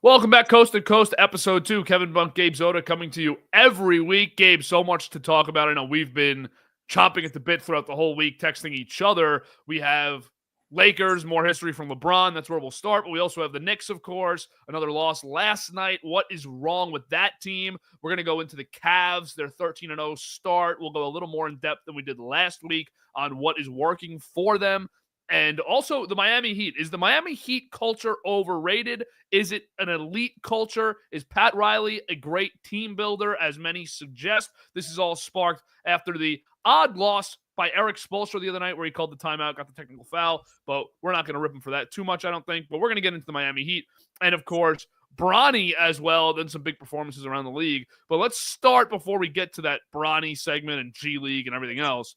Welcome back, Coast to Coast, episode 2. Kevin Bunk, Gabe Zoda coming to you every week. Gabe, so much to talk about. I know we've been chopping at the bit throughout the whole week, texting each other. We have Lakers, more history from LeBron. That's where we'll start. But we also have the Knicks, of course. Another loss last night. What is wrong with that team? We're going to go into the Cavs, their 13-0 start. We'll go a little more in depth than we did last week on what is working for them. And also the Miami Heat. Is the Miami Heat culture overrated? Is it an elite culture? Is Pat Riley a great team builder, as many suggest? This is all sparked after the odd loss by Eric Spoelstra the other night where he called the timeout, got the technical foul. But we're not going to rip him for that too much, I don't think. But we're going to get into the Miami Heat. And, of course, Bronny as well. Then some big performances around the league. But let's start before we get to that Bronny segment and G League and everything else.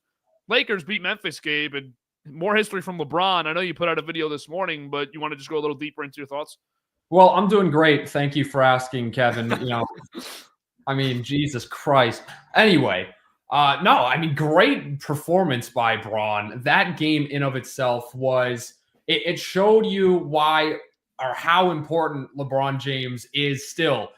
Lakers beat Memphis, Gabe, and more history from LeBron. I know you put out a video this morning, but you want to just go a little deeper into your thoughts? Well, I'm doing great. Thank you for asking, Kevin. Jesus Christ. Anyway, great performance by Bron. That game in of itself it showed you why or how important LeBron James is still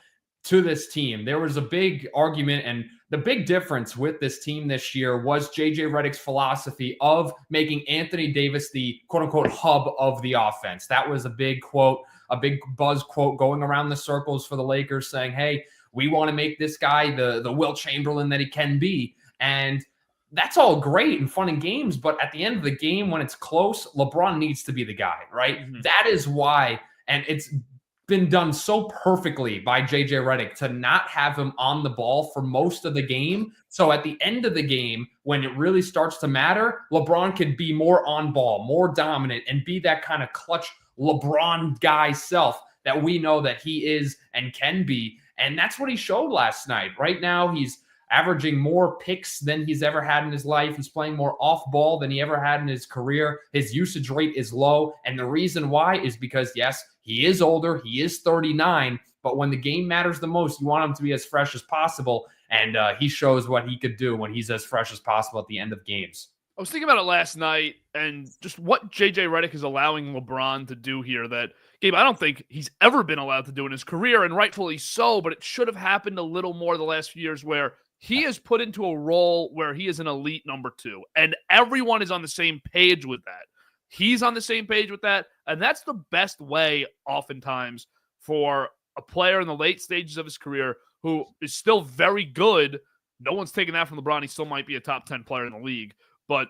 to this team. There was a big argument, and the big difference with this team this year was J.J. Redick's philosophy of making Anthony Davis the quote-unquote hub of the offense. That was a big quote, a big buzz quote going around the circles for the Lakers saying, hey, we want to make this guy the Wilt Chamberlain that he can be. And that's all great and fun and games, but at the end of the game, when it's close, LeBron needs to be the guy, right? Mm-hmm. That is why, and it's been done so perfectly by JJ Redick to not have him on the ball for most of the game. So at the end of the game, when it really starts to matter, LeBron can be more on ball, more dominant, and be that kind of clutch LeBron guy self that we know that he is and can be. And that's what he showed last night. Right now, he's averaging more picks than he's ever had in his life. He's playing more off ball than he ever had in his career. His usage rate is low. And the reason why is because, yes, he is older. He is 39. But when the game matters the most, you want him to be as fresh as possible. And he shows what he could do when he's as fresh as possible at the end of games. I was thinking about it last night and just what J.J. Redick is allowing LeBron to do here that, Gabe, I don't think he's ever been allowed to do in his career, and rightfully so, but it should have happened a little more the last few years where he is put into a role where he is an elite number 2, and everyone is on the same page with that. He's on the same page with that, and that's the best way oftentimes for a player in the late stages of his career who is still very good. No one's taking that from LeBron. He still might be a top 10 player in the league. But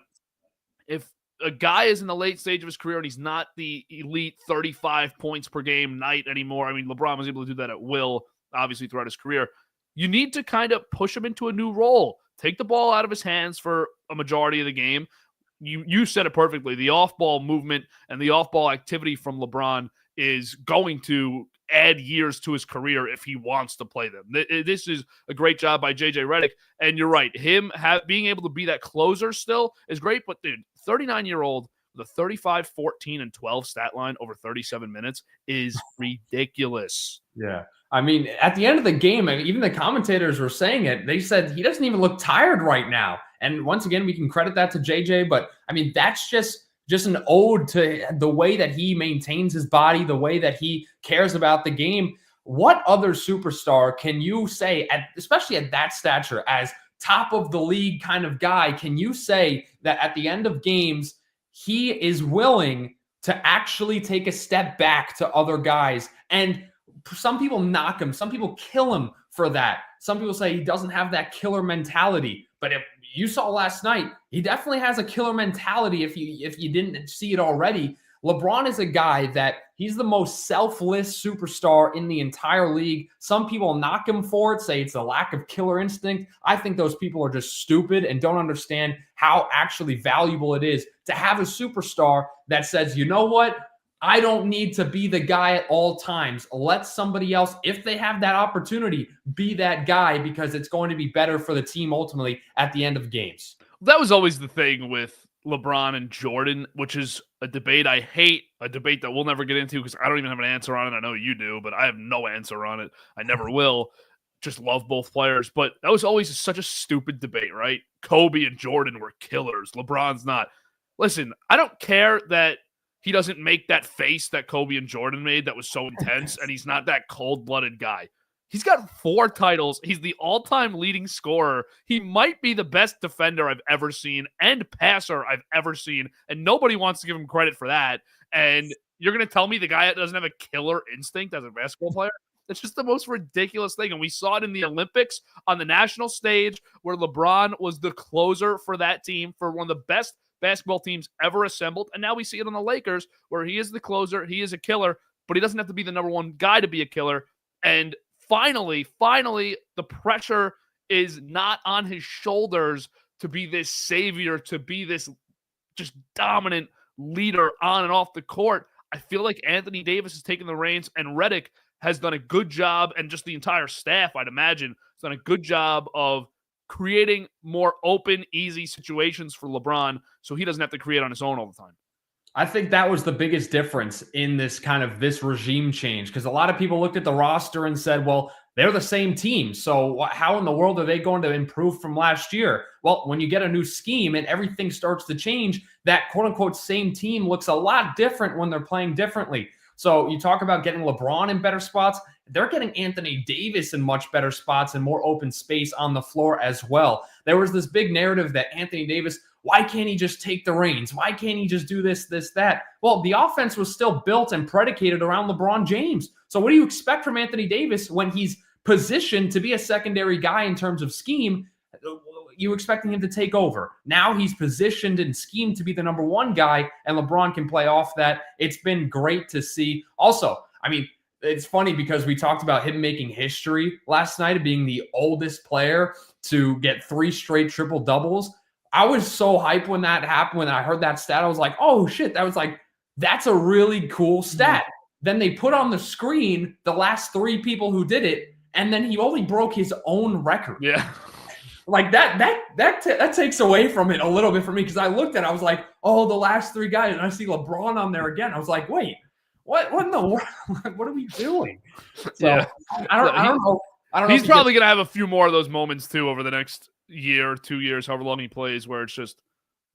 if a guy is in the late stage of his career and he's not the elite 35 points per game night anymore, I mean, LeBron was able to do that at will, obviously, throughout his career. You need to kind of push him into a new role. Take the ball out of his hands for a majority of the game. You said it perfectly. The off-ball movement and the off-ball activity from LeBron is going to add years to his career if he wants to play them. This is a great job by J.J. Redick. And you're right. Him being able to be that closer still is great. But, dude, 39-year-old with a 35, 14, and 12 stat line over 37 minutes is ridiculous. Yeah. I mean, at the end of the game, even the commentators were saying it. They said he doesn't even look tired right now. And once again, we can credit that to JJ. But, I mean, that's just an ode to the way that he maintains his body, the way that he cares about the game. What other superstar can you say, especially at that stature, as top of the league kind of guy, can you say that at the end of games, he is willing to actually take a step back to other guys? And some people knock him. Some people kill him for that. Some people say he doesn't have that killer mentality. But if you saw last night, he definitely has a killer mentality if you didn't see it already. LeBron is a guy that he's the most selfless superstar in the entire league. Some people knock him for it, say it's a lack of killer instinct. I think those people are just stupid and don't understand how actually valuable it is to have a superstar that says, you know what? I don't need to be the guy at all times. Let somebody else, if they have that opportunity, be that guy because it's going to be better for the team ultimately at the end of games. That was always the thing with LeBron and Jordan, which is a debate I hate, a debate that we'll never get into because I don't even have an answer on it. I know you do, but I have no answer on it. I never will. Just love both players. But that was always such a stupid debate, right? Kobe and Jordan were killers. LeBron's not. Listen, I don't care that he doesn't make that face that Kobe and Jordan made that was so intense, and he's not that cold-blooded guy. He's got 4 titles. He's the all-time leading scorer. He might be the best defender I've ever seen and passer I've ever seen, and nobody wants to give him credit for that. And you're going to tell me the guy that doesn't have a killer instinct as a basketball player? It's just the most ridiculous thing. And we saw it in the Olympics on the national stage where LeBron was the closer for that team, for one of the best basketball teams ever assembled. And now we see it on the Lakers where he is the closer. He is a killer, but he doesn't have to be the number one guy to be a killer. And finally, the pressure is not on his shoulders to be this savior, to be this just dominant leader on and off the court. I feel like Anthony Davis has taken the reins, and Redick has done a good job, and just the entire staff, I'd imagine, has done a good job of creating more open, easy situations for LeBron so he doesn't have to create on his own all the time. I think that was the biggest difference in this regime change, because a lot of people looked at the roster and said, well, they're the same team. So how in the world are they going to improve from last year? Well, when you get a new scheme and everything starts to change, that quote unquote same team looks a lot different when they're playing differently. So you talk about getting LeBron in better spots. They're getting Anthony Davis in much better spots and more open space on the floor as well. There was this big narrative that Anthony Davis, why can't he just take the reins? Why can't he just do this, that? Well, the offense was still built and predicated around LeBron James. So what do you expect from Anthony Davis when he's positioned to be a secondary guy in terms of scheme? You expecting him to take over. Now he's positioned and schemed to be the number one guy, and LeBron can play off that. It's been great to see. Also, I mean, it's funny because we talked about him making history last night of being the oldest player to get 3 straight triple doubles. I was so hyped when that happened. When I heard that stat, I was like, oh shit, that's a really cool stat. Then they put on the screen the last 3 people who did it, and then he only broke his own record. Yeah. Like that takes away from it a little bit for me, because I looked at it, I was like, oh, the last 3 guys, and I see LeBron on there again. I was like, wait, what in the world? What are we doing? So yeah. I don't know. He's probably going to have a few more of those moments too over the next year, 2 years, however long he plays, where it's just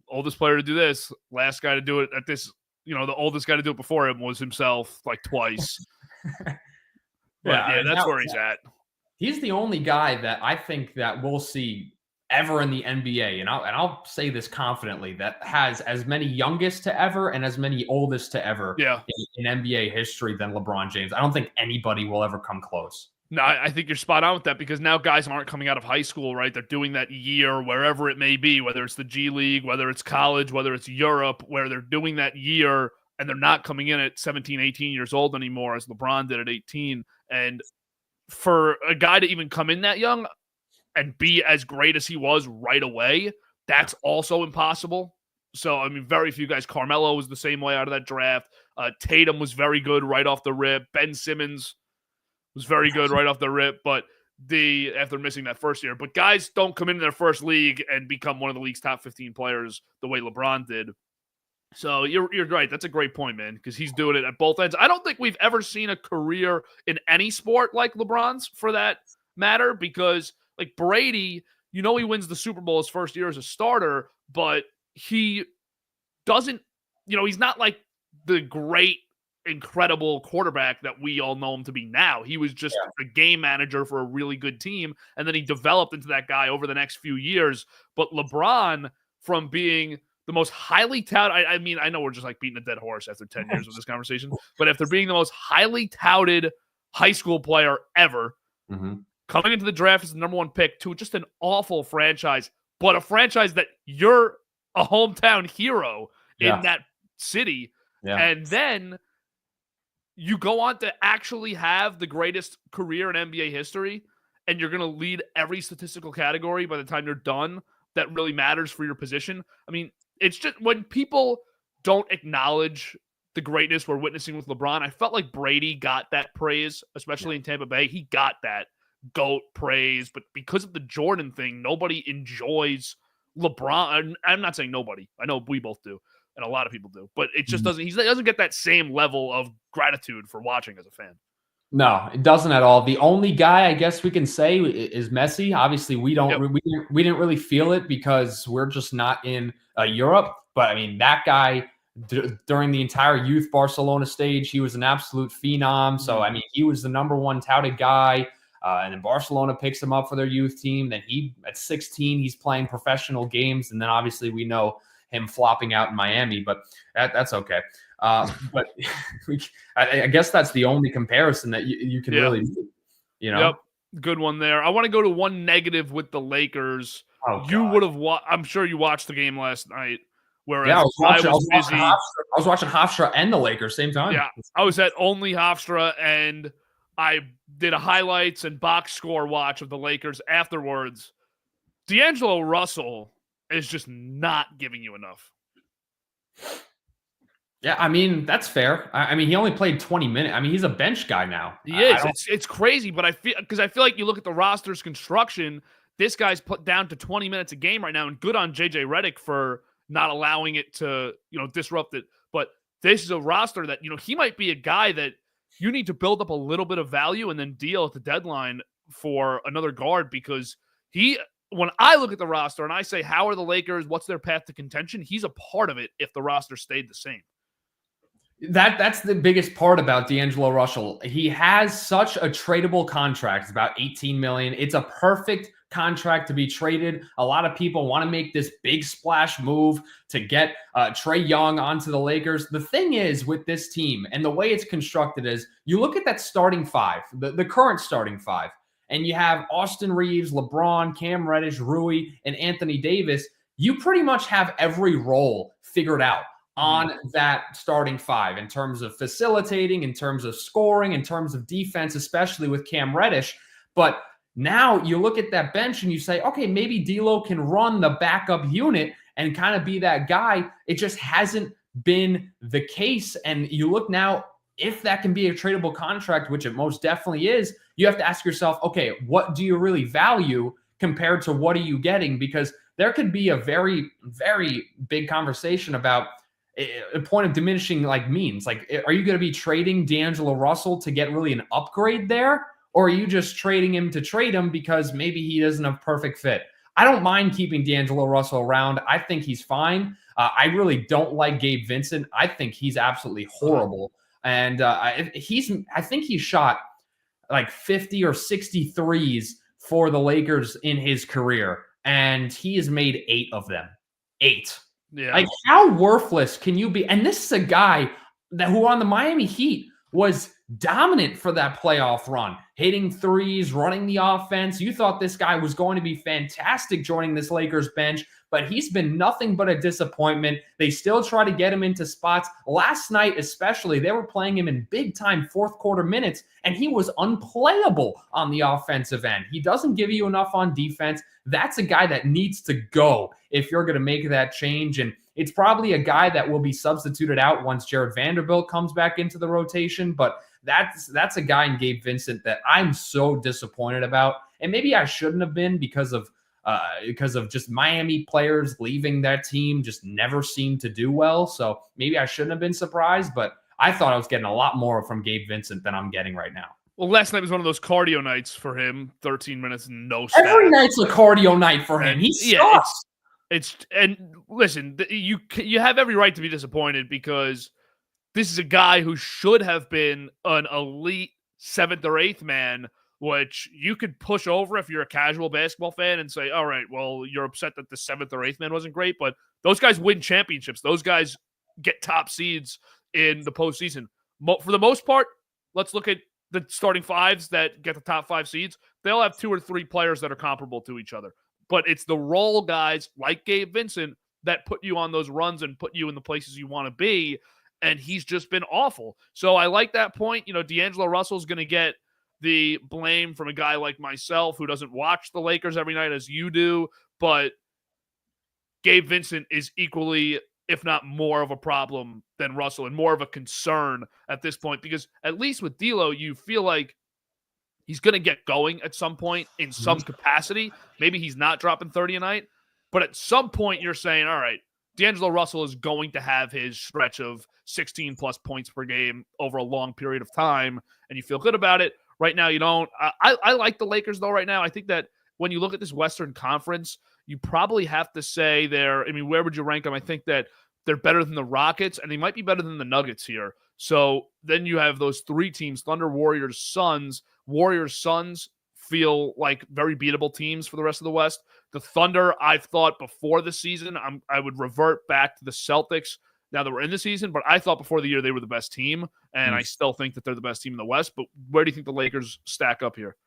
oldest player to do this, last guy to do it at this, the oldest guy to do it before him was himself like twice. yeah, that's where he's at. He's the only guy that I think that we'll see ever in the NBA, and I'll say this confidently, that has as many youngest to ever and as many oldest to ever in NBA history than LeBron James. I don't think anybody will ever come close. No, I think you're spot on with that, because now guys aren't coming out of high school, right? They're doing that year wherever it may be, whether it's the G League, whether it's college, whether it's Europe, where they're doing that year, and they're not coming in at 17, 18 years old anymore, as LeBron did at 18. And for a guy to even come in that young and be as great as he was right away, that's also impossible. So, I mean, very few guys. Carmelo was the same way out of that draft. Tatum was very good right off the rip. Ben Simmons was very good right off the rip, but after missing that first year. But guys don't come into their first league and become one of the league's top 15 players the way LeBron did. So you're right. That's a great point, man, because he's doing it at both ends. I don't think we've ever seen a career in any sport like LeBron's, for that matter, because like Brady, he wins the Super Bowl his first year as a starter, but he doesn't, he's not like the great, incredible quarterback that we all know him to be now. He was just a game manager for a really good team, and then he developed into that guy over the next few years. But LeBron, from being the most highly touted, I mean, I know we're just like beating a dead horse after 10 years of this conversation, but after being the most highly touted high school player ever, coming into the draft as the number 1 pick to just an awful franchise, but a franchise that you're a hometown hero in that city. Yeah. And then you go on to actually have the greatest career in NBA history, and you're going to lead every statistical category by the time you're done that really matters for your position. I mean, it's just when people don't acknowledge the greatness we're witnessing with LeBron, I felt like Brady got that praise, especially in Tampa Bay. He got that GOAT praise, but because of the Jordan thing, nobody enjoys LeBron. I'm not saying nobody. I know we both do, and a lot of people do, but it just doesn't. He doesn't get that same level of gratitude for watching as a fan. No, it doesn't at all. The only guy I guess we can say is Messi. Obviously, we didn't really feel it because we're just not in Europe. But I mean, that guy, during the entire youth Barcelona stage. He was an absolute phenom. So, I mean, he was the number one touted guy. And then Barcelona picks him up for their youth team. Then at 16, he's playing professional games. And then obviously we know him flopping out in Miami, but that's okay. But I guess that's the only comparison that you can really do, you know? Yep. Good one there. I want to go to one negative with the Lakers. Oh, you would have I'm sure you watched the game last night. Whereas yeah, I was busy. I was watching Hofstra and the Lakers same time. Yeah, I was at only Hofstra, and I did a highlights and box score watch of the Lakers afterwards. D'Angelo Russell is just not giving you enough. Yeah, I mean, that's fair. I mean, he only played 20 minutes. I mean, he's a bench guy now. He is. It's crazy, but I feel like you look at the roster's construction, this guy's put down to 20 minutes a game right now, and good on JJ Redick for not allowing it to, disrupt it. But this is a roster that, he might be a guy that you need to build up a little bit of value and then deal at the deadline for another guard, because when I look at the roster and I say, how are the Lakers, what's their path to contention? He's a part of it if the roster stayed the same. That's the biggest part about D'Angelo Russell. He has such a tradable contract. It's about $18 million. It's a perfect contract to be traded. A lot of people want to make this big splash move to get Trae Young onto the Lakers. The thing is with this team and the way it's constructed is you look at that starting five, the current starting five, and you have Austin Reeves, LeBron, Cam Reddish, Rui, and Anthony Davis. You pretty much have every role figured out on that starting five in terms of facilitating, in terms of scoring, in terms of defense, especially with Cam Reddish. But now you look at that bench and you say, okay, maybe D'Lo can run the backup unit and kind of be that guy. It just hasn't been the case. And you look now, if that can be a tradable contract, which it most definitely is, you have to ask yourself, okay, what do you really value compared to what are you getting? Because there could be a very, very big conversation about a point of diminishing means. Are you going to be trading D'Angelo Russell to get really an upgrade there? Or are you just trading him to trade him because maybe he doesn't have perfect fit? I don't mind keeping D'Angelo Russell around. I think he's fine. I really don't like Gabe Vincent. I think he's absolutely horrible. And I think he shot 50 or 60 threes for the Lakers in his career. And he has made 8 of them. 8. Yeah. How worthless can you be? And this is a guy who on the Miami Heat was dominant for that playoff run, hitting threes, running the offense. You thought this guy was going to be fantastic joining this Lakers bench, but he's been nothing but a disappointment. They still try to get him into spots. Last night, especially, they were playing him in big-time fourth-quarter minutes, and he was unplayable on the offensive end. He doesn't give you enough on defense. That's a guy that needs to go if you're going to make that change, and it's probably a guy that will be substituted out once Jared Vanderbilt comes back into the rotation, but that's a guy in Gabe Vincent that I'm so disappointed about, and maybe I shouldn't have been because of just Miami players leaving that team just never seemed to do well. So maybe I shouldn't have been surprised, but I thought I was getting a lot more from Gabe Vincent than I'm getting right now. Well, last night was one of those cardio nights for him. 13 minutes and no stats. Every night's a cardio night for him. He sucks. And listen, you have every right to be disappointed because this is a guy who should have been an elite 7th or 8th man, which you could push over if you're a casual basketball fan and say, all right, well, you're upset that the 7th or 8th man wasn't great, but those guys win championships. Those guys get top seeds in the postseason. For the most part, let's look at the starting fives that get the top 5 seeds. They'll have 2 or 3 players that are comparable to each other. But it's the role guys like Gabe Vincent that put you on those runs and put you in the places you want to be, and he's just been awful. So I like that point. D'Angelo Russell's going to get the blame from a guy like myself who doesn't watch the Lakers every night as you do, but Gabe Vincent is equally, if not more of a problem than Russell and more of a concern at this point, because at least with D'Lo, you feel like he's going to get going at some point in some capacity. Maybe he's not dropping 30 a night, but at some point you're saying, all right, D'Angelo Russell is going to have his stretch of 16-plus points per game over a long period of time, and you feel good about it. Right now, you don't. I like the Lakers, though, right now. I think that when you look at this Western Conference, you probably have to say where would you rank them? I think that they're better than the Rockets, and they might be better than the Nuggets here. So then you have those three teams, Thunder, Warriors, Suns. Warriors, Suns feel like very beatable teams for the rest of the West. The Thunder, I've thought before the season, I would revert back to the Celtics now that we're in the season, but I thought before the year they were the best team, and I still think that they're the best team in the West. But where do you think the Lakers stack up here?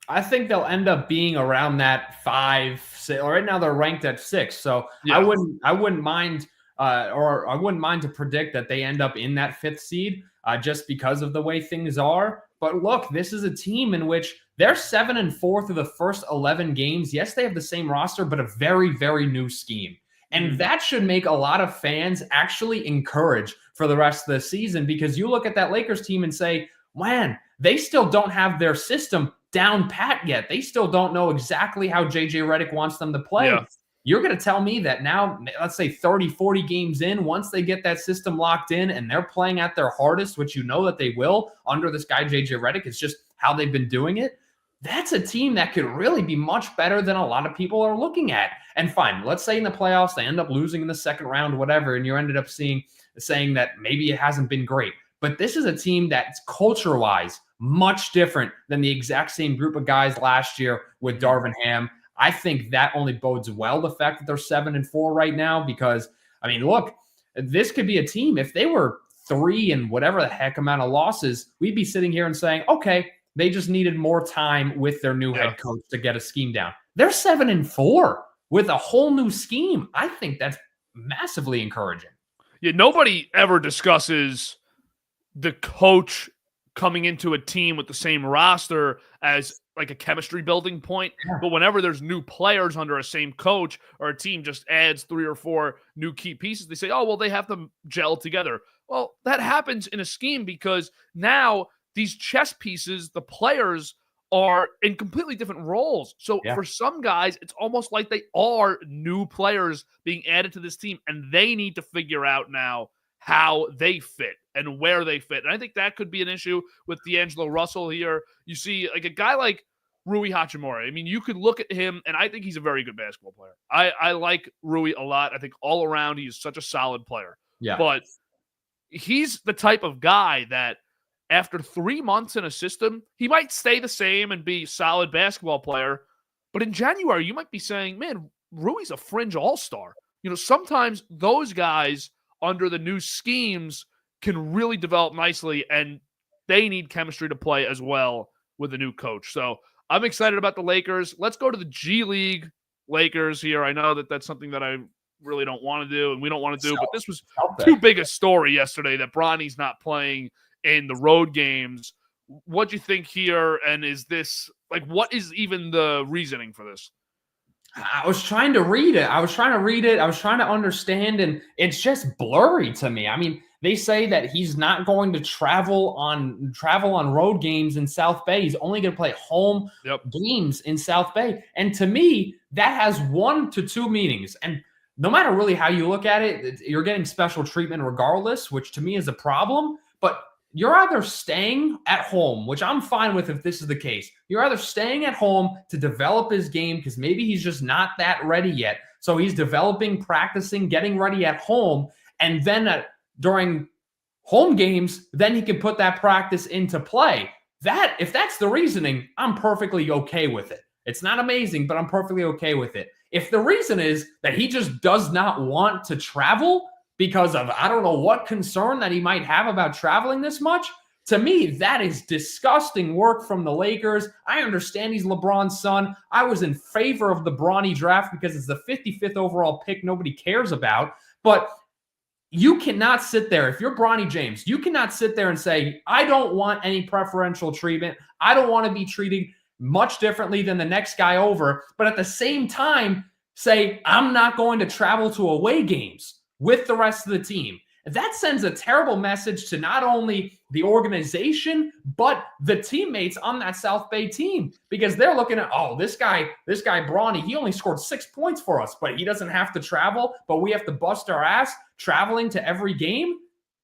I think they'll end up being around that 5, 6. Right now they're ranked at 6, so Yeah. I wouldn't mind, or I wouldn't mind to predict that they end up in that 5th seed, just because of the way things are. But look, this is a team in which they're 7-4 through the first 11 games. Yes, they have the same roster, but a very, very new scheme. And that should make a lot of fans actually encourage for the rest of the season, because you look at that Lakers team and say, man, they still don't have their system down pat yet. They still don't know exactly how JJ Redick wants them to play. Yeah. You're going to tell me that now, let's say 30, 40 games in, once they get that system locked in and they're playing at their hardest, which you know that they will under this guy JJ Redick, it's just how they've been doing it. That's a team that could really be much better than a lot of people are looking at. And fine, let's say in the playoffs, they end up losing in the second round, whatever, and you ended up saying that maybe it hasn't been great. But this is a team that's culture-wise much different than the exact same group of guys last year with Darvin Ham. I think that only bodes well, the fact that they're 7-4 right now, because, I mean, look, this could be a team. If they were 3 and whatever the heck amount of losses, we'd be sitting here and saying, okay, they just needed more time with their new head coach to get a scheme down. They're 7-4 with a whole new scheme. I think that's massively encouraging. Yeah, nobody ever discusses the coach coming into a team with the same roster as like a chemistry building point. Yeah. But whenever there's new players under a same coach, or a team just adds 3 or 4 new key pieces, they say, oh, well, they have to gel together. Well, that happens in a scheme because now these chess pieces, the players are in completely different roles. So for some guys, it's almost like they are new players being added to this team, and they need to figure out now how they fit and where they fit. And I think that could be an issue with D'Angelo Russell here. You see, like a guy like Rui Hachimura. I mean, you could look at him, and I think he's a very good basketball player. I like Rui a lot. I think all around he is such a solid player. Yeah. But he's the type of guy that after 3 months in a system, he might stay the same and be a solid basketball player. But in January, you might be saying, man, Rui's a fringe all-star. You know, sometimes those guys under the new schemes can really develop nicely, and they need chemistry to play as well with a new coach. So I'm excited about the Lakers. Let's go to the G League Lakers here. I know that that's something that I really don't want to do and we don't want to do, but this was too big a story yesterday that Bronny's not playing in the road games. What do you think here? And is this, like, what is even the reasoning for this? I was trying to read it. I was trying to understand, and it's just blurry to me. I mean, they say that he's not going to travel on road games in South Bay. He's only going to play home games in South Bay. And to me, that has 1 to 2 meanings. And no matter really how you look at it, you're getting special treatment regardless, which to me is a problem. But you're either staying at home, which I'm fine with if this is the case. You're either staying at home to develop his game because maybe he's just not that ready yet. So he's developing, practicing, getting ready at home. And then during home games, then he can put that practice into play. If that's the reasoning, I'm perfectly okay with it. It's not amazing, but I'm perfectly okay with it. If the reason is that he just does not want to travel because of, I don't know what concern that he might have about traveling this much, to me, that is disgusting work from the Lakers. I understand he's LeBron's son. I was in favor of the Bronny draft because it's the 55th overall pick nobody cares about. But you cannot sit there. If you're Bronny James, you cannot sit there and say, I don't want any preferential treatment. I don't want to be treated much differently than the next guy over. But at the same time, say, I'm not going to travel to away games with the rest of the team. That sends a terrible message to not only the organization, but the teammates on that South Bay team, because they're looking at, oh, this guy Bronny, he only scored 6 points for us, but he doesn't have to travel, but we have to bust our ass traveling to every game.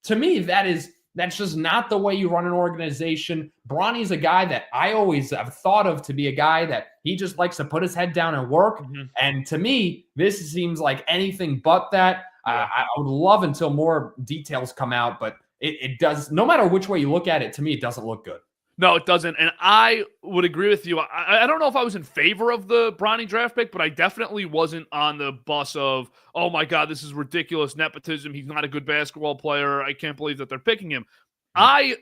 To me, that's just not the way you run an organization. Bronny's a guy that I always have thought of to be a guy that he just likes to put his head down and work. Mm-hmm. And to me, this seems like anything but that. Yeah. I would love until more details come out, but it does. No matter which way you look at it, to me, it doesn't look good. No, it doesn't. And I would agree with you. I don't know if I was in favor of the Bronny draft pick, but I definitely wasn't on the bus of, oh my God, this is ridiculous nepotism. He's not a good basketball player. I can't believe that they're picking him. I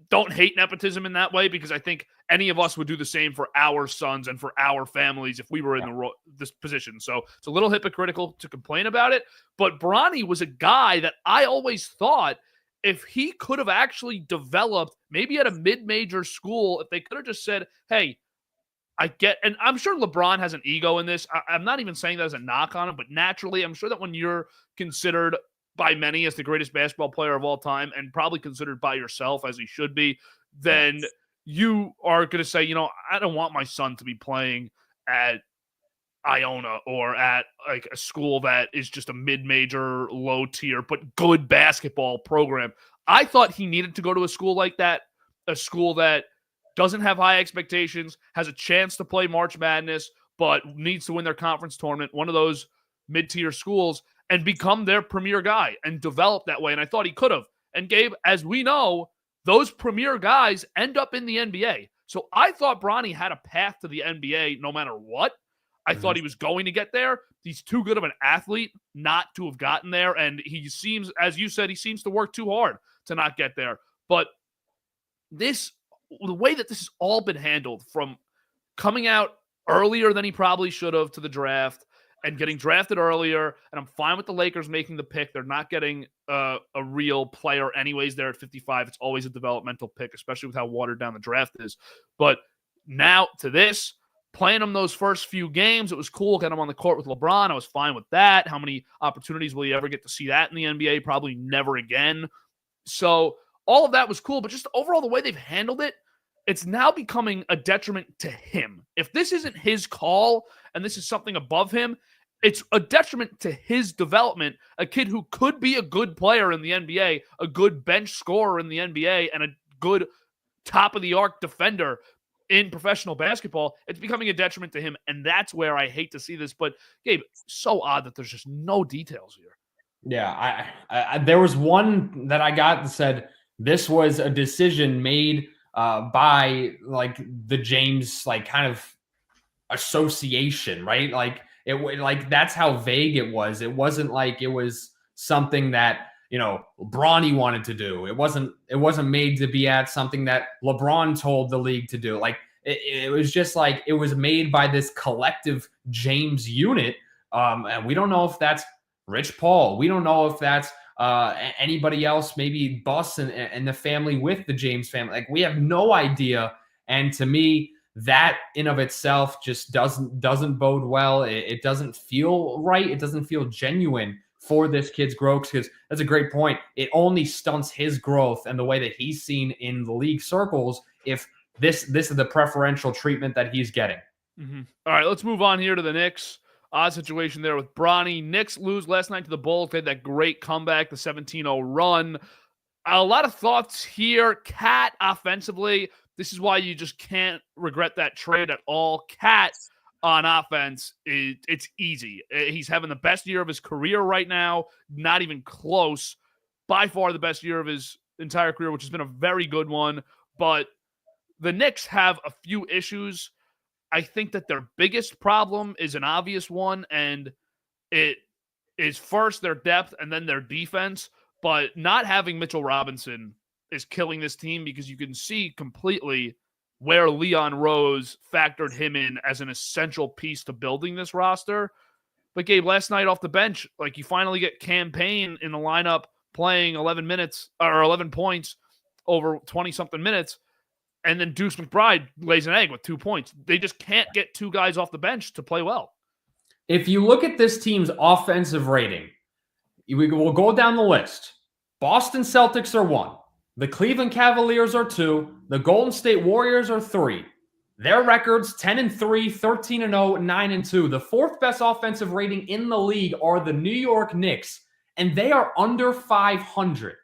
don't hate nepotism in that way because I think any of us would do the same for our sons and for our families if we were in this position. So it's a little hypocritical to complain about it. But Bronny was a guy that I always thought, if he could have actually developed maybe at a mid-major school, if they could have just said, hey, I get, and I'm sure LeBron has an ego in this. I'm not even saying that as a knock on him, but naturally, I'm sure that when you're considered by many as the greatest basketball player of all time and probably considered by yourself as he should be, then you are going to say, I don't want my son to be playing at Iona or at like a school that is just a mid-major, low tier, but good basketball program. I thought he needed to go to a school like that, a school that doesn't have high expectations, has a chance to play March Madness, but needs to win their conference tournament, one of those mid-tier schools, and become their premier guy and develop that way. And I thought he could have. And Gabe, as we know, those premier guys end up in the NBA. So I thought Bronny had a path to the NBA no matter what. I thought he was going to get there. He's too good of an athlete not to have gotten there. And he seems, as you said, he seems to work too hard to not get there. But the way that this has all been handled, from coming out earlier than he probably should have to the draft and getting drafted earlier, and I'm fine with the Lakers making the pick. They're not getting a real player anyways there at 55. It's always a developmental pick, especially with how watered down the draft is. But now to this, playing him those first few games, it was cool. Got him on the court with LeBron. I was fine with that. How many opportunities will you ever get to see that in the NBA? Probably never again. So all of that was cool, but just overall the way they've handled it, it's now becoming a detriment to him. If this isn't his call and this is something above him, it's a detriment to his development. A kid who could be a good player in the NBA, a good bench scorer in the NBA, and a good top-of-the-arc defender in professional basketball, it's becoming a detriment to him, and that's where I hate to see this. But, Gabe, so odd that there's just no details here. Yeah, I there was one that I got that said this was a decision made by like the James kind of association, right? Like that's how vague it was. It wasn't like it was something that Bronny wanted to do. It wasn't made to be at something that LeBron told the league to do. Like it was just like it was made by this collective James unit, and we don't know if that's Rich Paul. We don't know if that's anybody else, maybe Buss and the family with the James family. Like we have no idea. And to me, that in of itself just doesn't bode well. It doesn't feel right. It doesn't feel genuine for this kid's growth, because that's a great point. It only stunts his growth and the way that he's seen in the league circles if this is the preferential treatment that he's getting. Mm-hmm. All right, let's move on here to the Knicks. Odd situation there with Bronny. Knicks lose last night to the Bulls. They had that great comeback, the 17-0 run. A lot of thoughts here. Cat offensively, this is why you just can't regret that trade at all. Cat on offense, it's easy. He's having the best year of his career right now. Not even close. By far the best year of his entire career, which has been a very good one. But the Knicks have a few issues. I think that their biggest problem is an obvious one, and it is first their depth and then their defense. But not having Mitchell Robinson is killing this team, because you can see completely where Leon Rose factored him in as an essential piece to building this roster. But Gabe, last night off the bench, like you finally get Campaign in the lineup playing 11 minutes or 11 points over 20-something minutes. And then Deuce McBride lays an egg with 2 points. They just can't get two guys off the bench to play well. If you look at this team's offensive rating, we'll go down the list. Boston Celtics are 1. The Cleveland Cavaliers are 2. The Golden State Warriors are 3. Their records 10-3, 13-0, 9-2. The fourth best offensive rating in the league are the New York Knicks, and they are under 500.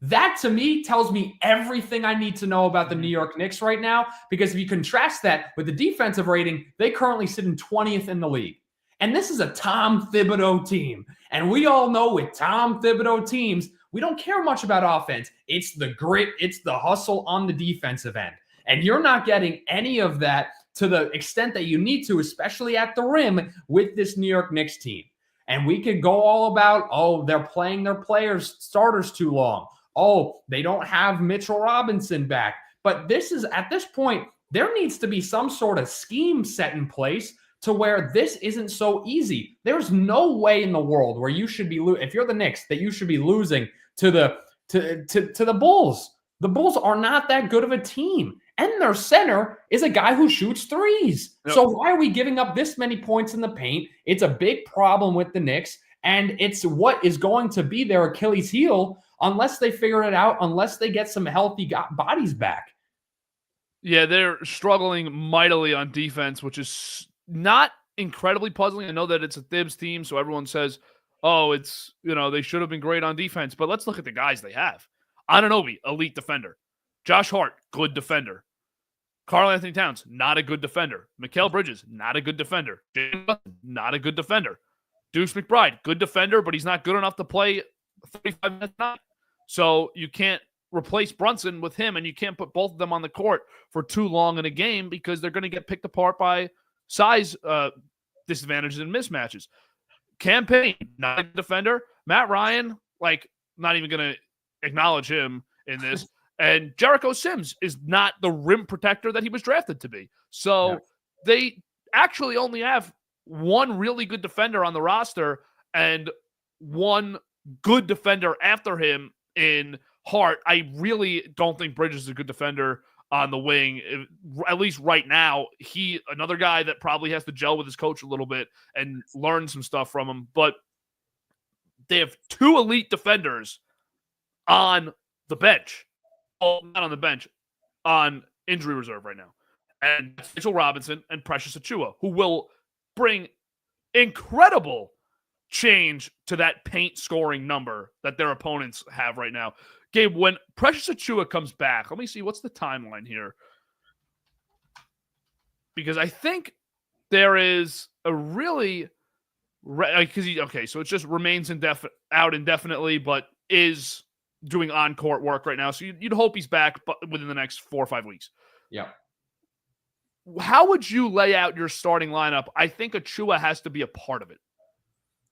That, to me, tells me everything I need to know about the New York Knicks right now, because if you contrast that with the defensive rating, they currently sit in 20th in the league. And this is a Tom Thibodeau team. And we all know with Tom Thibodeau teams, we don't care much about offense. It's the grit, it's the hustle on the defensive end. And you're not getting any of that to the extent that you need to, especially at the rim with this New York Knicks team. And we could go all about, oh, they're playing their starters too long. Oh, they don't have Mitchell Robinson back. But this is, at this point, there needs to be some sort of scheme set in place to where this isn't so easy. There's no way in the world where you should be, if you're the Knicks, that you should be losing to the Bulls. The Bulls are not that good of a team. And their center is a guy who shoots threes. Yep. So why are we giving up this many points in the paint? It's a big problem with the Knicks, and it's what is going to be their Achilles heel unless they figure it out, unless they get some healthy bodies back. Yeah, they're struggling mightily on defense, which is not incredibly puzzling. I know that it's a Thibs team, so everyone says, oh, it's, they should have been great on defense. But let's look at the guys they have. Anunoby, elite defender. Josh Hart, good defender. Karl-Anthony Towns, not a good defender. Mikal Bridges, not a good defender. James Wilson, not a good defender. Deuce McBride, good defender, but he's not good enough to play 35 minutes a night. So you can't replace Brunson with him, and you can't put both of them on the court for too long in a game because they're going to get picked apart by size disadvantages and mismatches. Cam Payne, not a defender. Matt Ryan, not even going to acknowledge him in this. And Jericho Sims is not the rim protector that he was drafted to be. So they actually only have one really good defender on the roster and one good defender after him in Hart. I really don't think Bridges is a good defender on the wing, at least right now. Another guy that probably has to gel with his coach a little bit and learn some stuff from him. But they have two elite defenders on the bench. Well, not on the bench, on injury reserve right now. And Mitchell Robinson and Precious Achiuwa, who will bring incredible change to that paint scoring number that their opponents have right now. Gabe, when Precious Achiuwa comes back, let me see, what's the timeline here? Because I think there is a really so it just remains out indefinitely, but is doing on-court work right now. So you'd hope he's back within the next 4 or 5 weeks. Yeah. How would you lay out your starting lineup? I think Achiuwa has to be a part of it.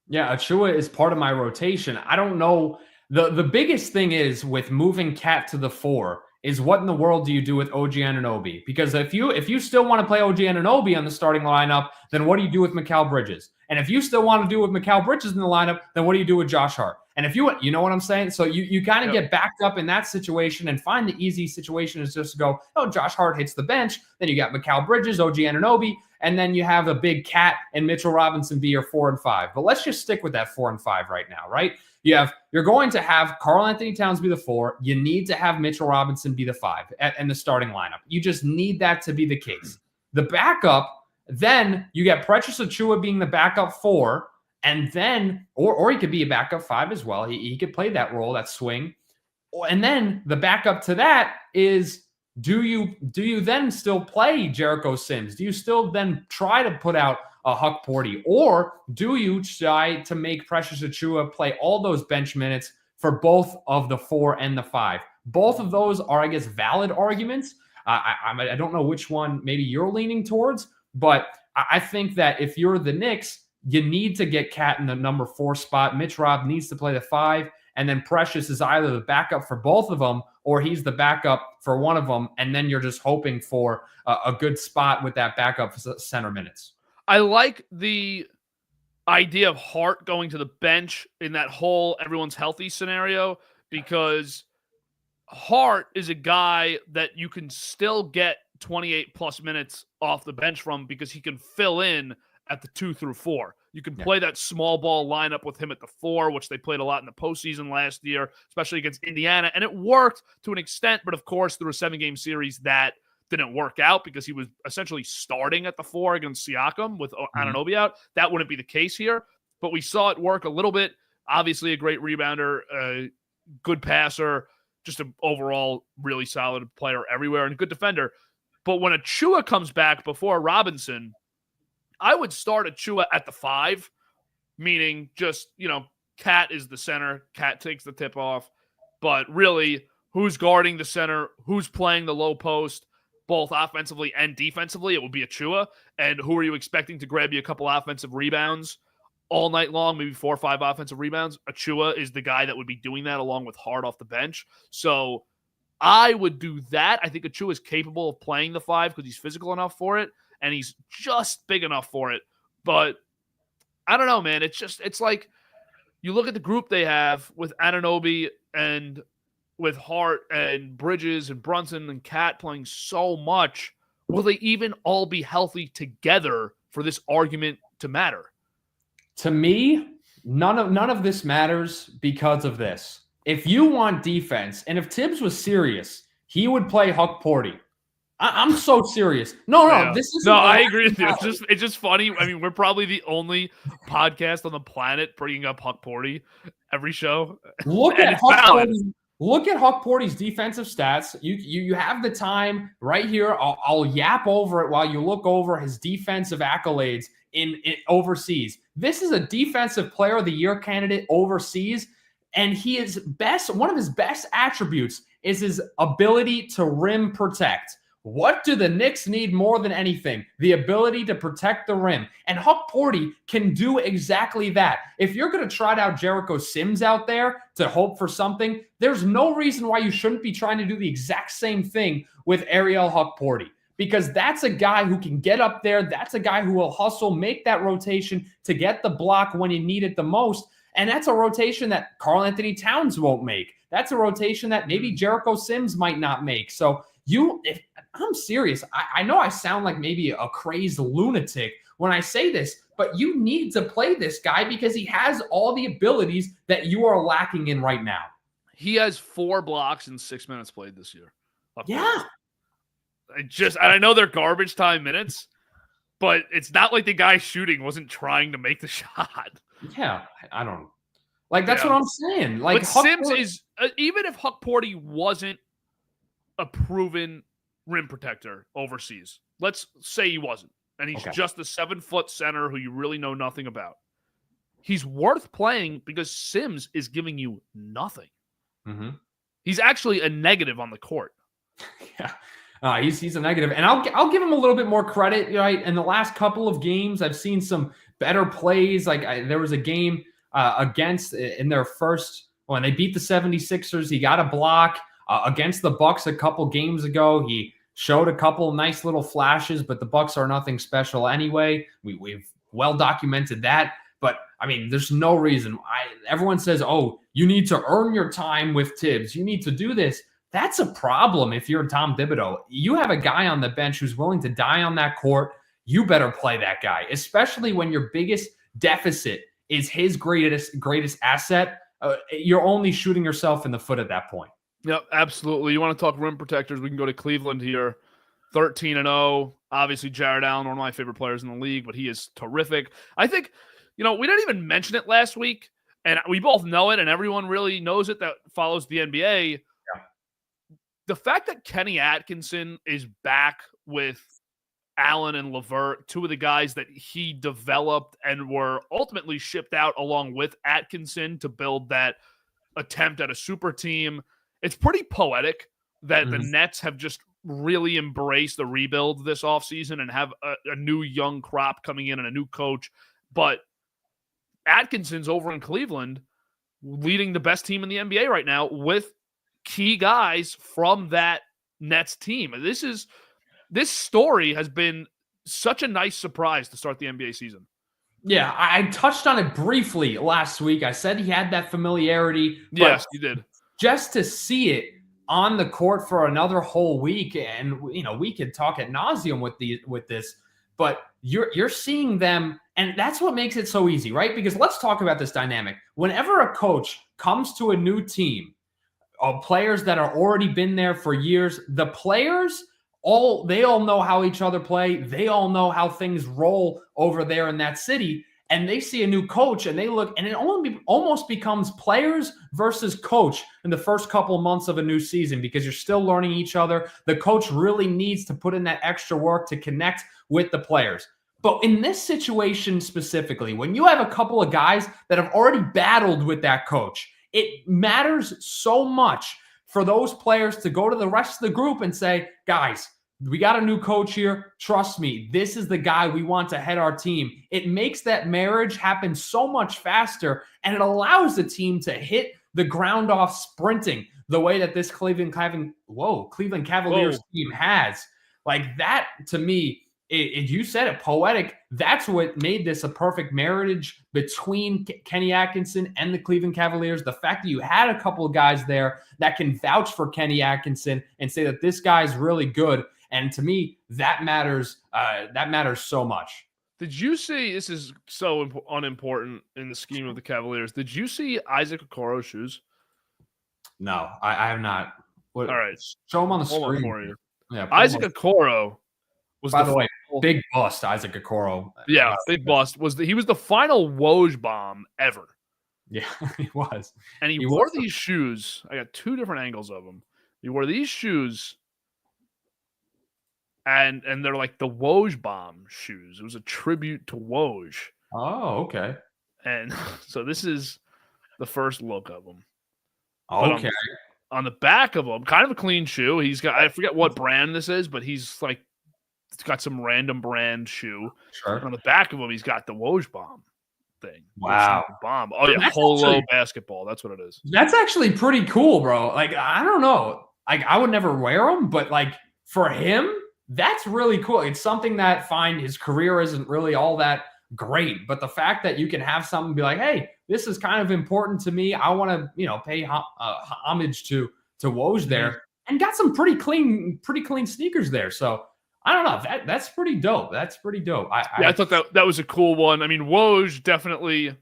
Yeah, Achiuwa is part of my rotation. I don't know. The biggest thing is with moving Cat to the 4 is what in the world do you do with OG Anunoby? Because if you still want to play OG Anunoby on the starting lineup, then what do you do with Mikal Bridges? And if you still want to do with Mikal Bridges in the lineup, then what do you do with Josh Hart? And if you know what I'm saying? So you kind of get backed up in that situation and find the easy situation is just to go, oh, Josh Hart hits the bench. Then you got Mikal Bridges, OG Anunoby, and then you have a big Cat and Mitchell Robinson be your 4 and 5. But let's just stick with that 4 and 5 right now, right? You're going to have Karl-Anthony Towns be the 4. You need to have Mitchell Robinson be the 5 and the starting lineup. You just need that to be the case. The backup, then you get Precious Achiuwa being the backup 4, and then, or he could be a backup 5 as well. He could play that role, that swing. And then the backup to that is, do you then still play Jericho Sims? Do you still then try to put out a Huck Porty? Or do you try to make Precious Achiuwa play all those bench minutes for both of the 4 and the 5? Both of those are, I guess, valid arguments. I don't know which one maybe you're leaning towards, but I think that if you're the Knicks, you need to get Cat in the number 4 spot. Mitch Rob needs to play the 5, and then Precious is either the backup for both of them or he's the backup for one of them, and then you're just hoping for a good spot with that backup center minutes. I like the idea of Hart going to the bench in that whole everyone's healthy scenario, because Hart is a guy that you can still get 28 plus minutes off the bench from because he can fill in at the 2 through 4. You can play that small ball lineup with him at the 4, which they played a lot in the postseason last year, especially against Indiana. And it worked to an extent, but of course, through a 7-game series that didn't work out because he was essentially starting at the 4 against Siakam with Anunoby out. That wouldn't be the case here, but we saw it work a little bit. Obviously, a great rebounder, good passer, just an overall really solid player everywhere and a good defender. But when Achiuwa comes back before Robinson, I would start Achua at the 5, meaning just, Cat is the center. Cat takes the tip off. But really, who's guarding the center? Who's playing the low post, both offensively and defensively? It would be Achua. And who are you expecting to grab you a couple offensive rebounds all night long, maybe 4 or 5 offensive rebounds? Achua is the guy that would be doing that along with Hart off the bench. So I would do that. I think Achua is capable of playing the 5 because he's physical enough for it, and he's just big enough for it. But I don't know, man. It's like you look at the group they have with Anunoby and with Hart and Bridges and Brunson and Cat playing so much. Will they even all be healthy together for this argument to matter? To me, none of this matters because of this. If you want defense, and if Tibbs was serious, he would play Huck Porty. I'm so serious. No, this is I agree with you. It's just funny. I mean, we're probably the only podcast on the planet bringing up Huck Porty every show. Look at Huck Porty's defensive stats. You have the time right here. I'll yap over it while you look over his defensive accolades in overseas. This is a defensive player of the year candidate overseas, and one of his best attributes is his ability to rim protect. What do the Knicks need more than anything? The ability to protect the rim. And Huck Porty can do exactly that. If you're going to trot out Jericho Sims out there to hope for something, there's no reason why you shouldn't be trying to do the exact same thing with Ariel Huck Porty. Because that's a guy who can get up there. That's a guy who will hustle, make that rotation to get the block when you need it the most. And that's a rotation that Karl Anthony Towns won't make. That's a rotation that maybe Jericho Sims might not make. So I'm serious. I know I sound like maybe a crazed lunatic when I say this, but you need to play this guy because he has all the abilities that you are lacking in right now. He has 4 blocks in 6 minutes played this year. Yeah. I know they're garbage time minutes, but it's not like the guy shooting wasn't trying to make the shot. Yeah, I don't like. That's what I'm saying. Like, but Sims is even if Huck Porty wasn't a proven rim protector overseas, let's say he wasn't, and he's just a 7-foot center who you really know nothing about. He's worth playing because Sims is giving you nothing. Mm-hmm. He's actually a negative on the court. Yeah. He's a negative, and I'll give him a little bit more credit. Right, in the last couple of games, I've seen some better plays. Like there was a game against in their first when they beat the 76ers. He got a block against the Bucks a couple games ago. He showed a couple nice little flashes, but the Bucks are nothing special anyway. We've well documented that. But I mean, there's no reason. Everyone says, "Oh, you need to earn your time with Tibbs. You need to do this." That's a problem if you're Tom Thibodeau. You have a guy on the bench who's willing to die on that court. You better play that guy, especially when your biggest deficit is his greatest asset. You're only shooting yourself in the foot at that point. Yep, absolutely. You want to talk rim protectors? We can go to Cleveland here. 13-0. Obviously, Jared Allen, one of my favorite players in the league, but he is terrific. I think, we didn't even mention it last week, and we both know it, and everyone really knows it that follows the NBA. Yeah. The fact that Kenny Atkinson is back with Allen and LeVert, 2 of the guys that he developed and were ultimately shipped out along with Atkinson to build that attempt at a super team. It's pretty poetic that the Nets have just really embraced the rebuild this offseason and have a new young crop coming in and a new coach. But Atkinson's over in Cleveland leading the best team in the NBA right now with key guys from that Nets team. This story has been such a nice surprise to start the NBA season. Yeah, I touched on it briefly last week. I said he had that familiarity. Yes, you did. Just to see it on the court for another whole week, and we could talk ad nauseum with this, but you're seeing them, and that's what makes it so easy, right? Because let's talk about this dynamic. Whenever a coach comes to a new team, players that are already been there for years, the players they all know how each other play. They all know how things roll over there in that city. And they see a new coach and they look, and it almost becomes players versus coach in the first couple of months of a new season because you're still learning each other. The coach really needs to put in that extra work to connect with the players. But in this situation specifically, when you have a couple of guys that have already battled with that coach, it matters so much for those players to go to the rest of the group and say, guys, we got a new coach here. Trust me, this is the guy we want to head our team. It makes that marriage happen so much faster, and it allows the team to hit the ground off sprinting the way that this Cleveland Cavaliers team has. Like that, to me, you said it, poetic. That's what made this a perfect marriage between Kenny Atkinson and the Cleveland Cavaliers. The fact that you had a couple of guys there that can vouch for Kenny Atkinson and say that this guy's really good. And to me, that matters. That matters so much. Did you see, this is so unimportant in the scheme of the Cavaliers, did you see Isaac Okoro's shoes? No, I have not. All right. Show him on the screen. For you. Yeah, Isaac Okoro was, by the way, big bust, Isaac Okoro. Yeah, big bust. He was the final Woj bomb ever. Yeah, he was. And he wore these shoes. I got two different angles of them. He wore these shoes, and they're like the Woj bomb shoes. It was a tribute to Woj. Oh, okay. And so this is the first look of them. Okay. On the back of him, kind of a clean shoe. He's got, I forget what brand this is, but he's like, it's got some random brand shoe. Sure. And on the back of him, he's got the Woj bomb thing. Wow. Bomb. Oh, yeah. Holo basketball. That's what it is. That's actually pretty cool, bro. Like, I don't know. Like, I would never wear them, but like for him, that's really cool. It's something that, fine, his career isn't really all that great, but the fact that you can have something be like, hey, this is kind of important to me. I want to, pay homage to Woj there, and got some pretty clean sneakers there. So I don't know. That's pretty dope. That's pretty dope. I thought that was a cool one. I mean, Woj definitely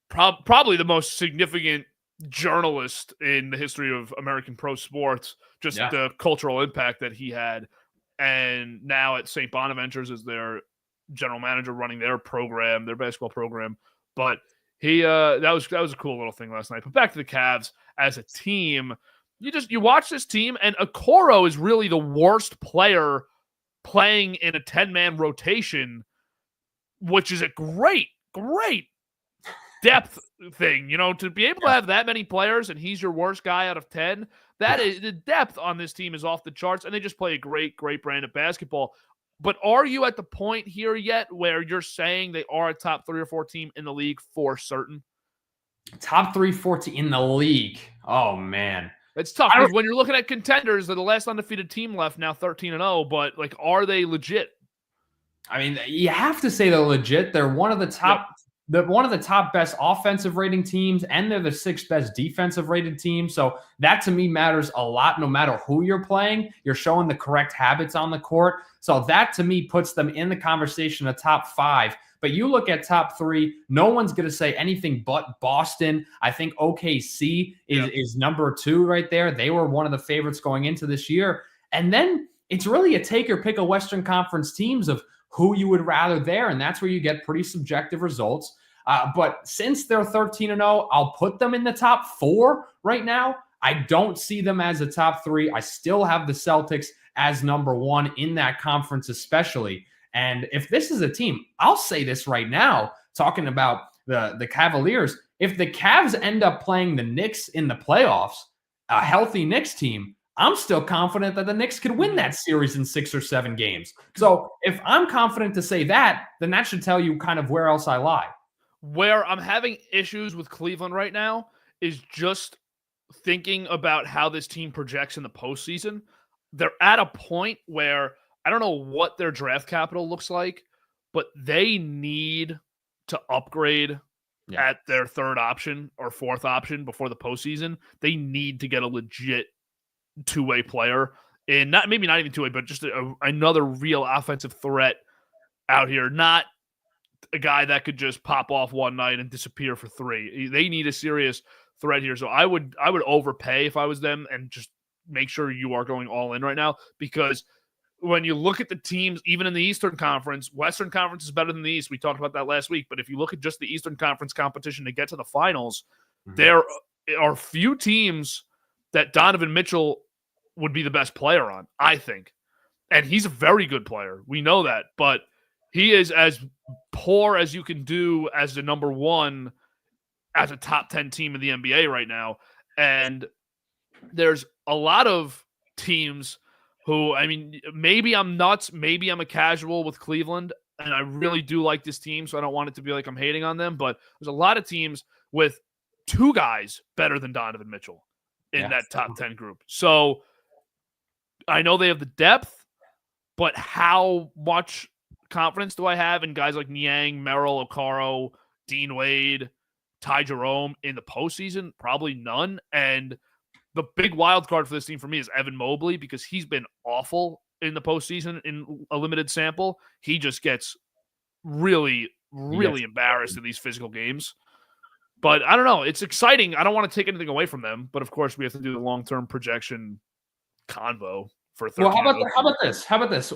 probably the most significant journalist in the history of American pro sports. Just the cultural impact that he had, and now at St. Bonaventures as their general manager running their program, their basketball program. But he that was a cool little thing last night. But back to the Cavs as a team, you watch this team, and Okoro is really the worst player playing in a 10-man rotation, which is a great depth thing. To be able to have that many players and he's your worst guy out of 10, that is, the depth on this team is off the charts, and they just play a great brand of basketball. But are you at the point here yet where you're saying they are a top 3 or 4 team in the league for certain? Top 3, 4 in the league. Oh, man. It's tough because when you're looking at contenders, they're the last undefeated team left now, 13-0. But like, are they legit? I mean, you have to say they're legit. They're one of the top, one of the top best offensive rating teams, and they're the 6th best defensive rated team. So that to me matters a lot. No matter who you're playing, you're showing the correct habits on the court. So that to me puts them in the conversation of top 5. But you look at top 3, no one's going to say anything but Boston. I think OKC is number 2 right there. They were one of the favorites going into this year. And then it's really a take or pick of Western Conference teams of who you would rather there. And that's where you get pretty subjective results. But since they're 13-0, I'll put them in the top 4 right now. I don't see them as a top 3. I still have the Celtics as number 1 in that conference, especially. And if this is a team, I'll say this right now, talking about the Cavaliers, if the Cavs end up playing the Knicks in the playoffs, a healthy Knicks team, I'm still confident that the Knicks could win that series in 6 or 7 games. So if I'm confident to say that, then that should tell you kind of where else I lie. Where I'm having issues with Cleveland right now is just thinking about how this team projects in the postseason. They're at a point where I don't know what their draft capital looks like, but they need to upgrade at their 3rd option or 4th option before the postseason. They need to get a legit 2-way player, and maybe not even 2-way, but just another real offensive threat out here. Not a guy that could just pop off one night and disappear for 3. They need a serious threat here. So I would overpay if I was them and just make sure you are going all in right now, because when you look at the teams, even in the Eastern Conference, Western Conference is better than the East. We talked about that last week. But if you look at just the Eastern Conference competition to get to the finals, there are few teams that Donovan Mitchell would be the best player on, I think. And he's a very good player. We know that. But He is as poor as you can do as the number one as a top 10 team in the NBA right now. And there's a lot of teams who, I mean, maybe I'm nuts. Maybe I'm a casual with Cleveland, and I really do like this team, so I don't want it to be like I'm hating on them. But there's a lot of teams with two guys better than Donovan Mitchell in that top 10 group. So I know they have the depth, but how much confidence do I have in guys like Niang, Merrill, Okaro, Dean Wade, Ty Jerome in the postseason? Probably none. And the big wild card for this team for me is Evan Mobley, because he's been awful in the postseason in a limited sample. He just gets really, really embarrassed in these physical games. But I don't know. It's exciting. I don't want to take anything away from them. But of course, we have to do the long-term projection convo for 13. Well, how about this?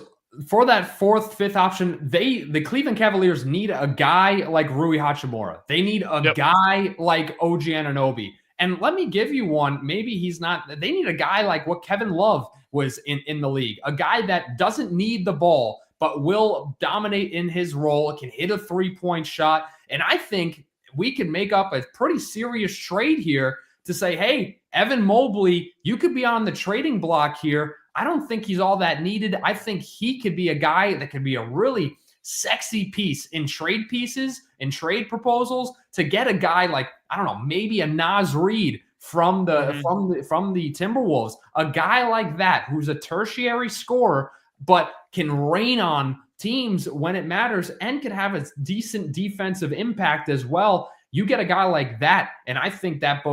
For that fourth, fifth option, the Cleveland Cavaliers need a guy like Rui Hachimura. They need a guy like OG Anunoby. And let me give you one. Maybe he's not. They need a guy like what Kevin Love was in the league. A guy that doesn't need the ball, but will dominate in his role, can hit a three-point shot. And I think we can make up a pretty serious trade here to say, hey, Evan Mobley, you could be on the trading block here. I don't think he's all that needed. I think he could be a guy that could be a really sexy piece in trade pieces, in trade proposals, to get a guy like, I don't know, maybe a Naz Reid from the Timberwolves, a guy like that who's a tertiary scorer, but can rain on teams when it matters and can have a decent defensive impact as well. You get a guy like that, and I think that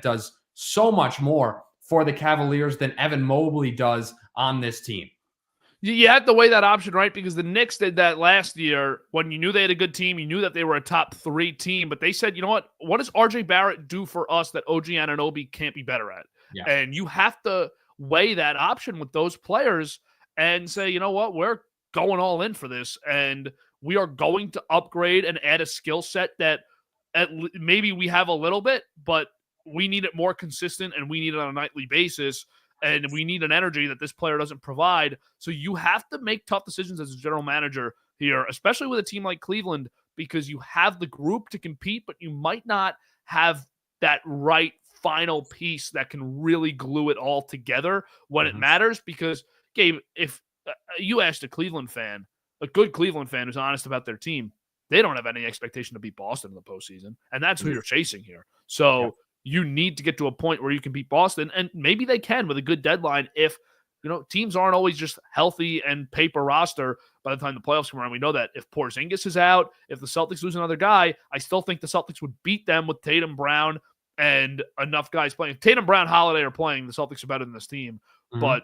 does so much more for the Cavaliers than Evan Mobley does on this team. You had to weigh that option, right? Because the Knicks did that last year when you knew they had a good team. You knew that they were a top 3 team, but they said, you know what does RJ Barrett do for us that OG Anunoby can't be better at? Yeah. And you have to weigh that option with those players and say, you know what, we're going all in for this, and we are going to upgrade and add a skill set that maybe we have a little bit, but we need it more consistent, and we need it on a nightly basis, and we need an energy that this player doesn't provide. So you have to make tough decisions as a general manager here, especially with a team like Cleveland, because you have the group to compete, but you might not have that right final piece that can really glue it all together when it matters. Because, Gabe, if you asked a Cleveland fan, a good Cleveland fan who's honest about their team, they don't have any expectation to beat Boston in the postseason, and that's who you're chasing here. So you need to get to a point where you can beat Boston, and maybe they can with a good deadline if, teams aren't always just healthy and paper roster by the time the playoffs come around. We know that if Porzingis is out, if the Celtics lose another guy, I still think the Celtics would beat them with Tatum, Brown, and enough guys playing. If Tatum, Brown, Holiday are playing, the Celtics are better than this team. But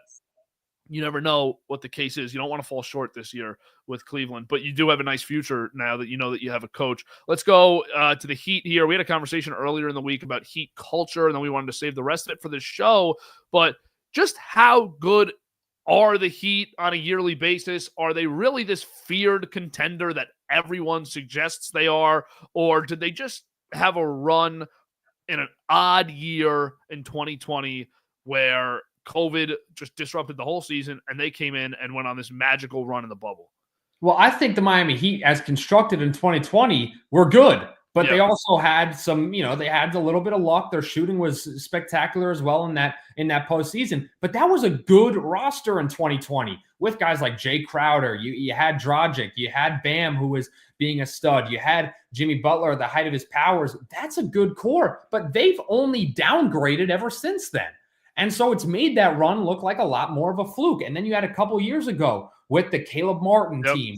you never know what the case is. You don't want to fall short this year with Cleveland, but you do have a nice future now that you know that you have a coach. Let's go to the Heat here. We had a conversation earlier in the week about Heat culture, and then we wanted to save the rest of it for this show. But just how good are the Heat on a yearly basis? Are they really this feared contender that everyone suggests they are? Or did they just have a run in an odd year in 2020 where COVID just disrupted the whole season, and they came in and went on this magical run in the bubble? Well, I think the Miami Heat, as constructed in 2020, were good, but they also had some, they had a little bit of luck. Their shooting was spectacular as well in that postseason. But that was a good roster in 2020 with guys like Jay Crowder. You had Dragic, you had Bam, who was being a stud. You had Jimmy Butler at the height of his powers. That's a good core, but they've only downgraded ever since then. And so it's made that run look like a lot more of a fluke. And then you had a couple years ago with the Caleb Martin team,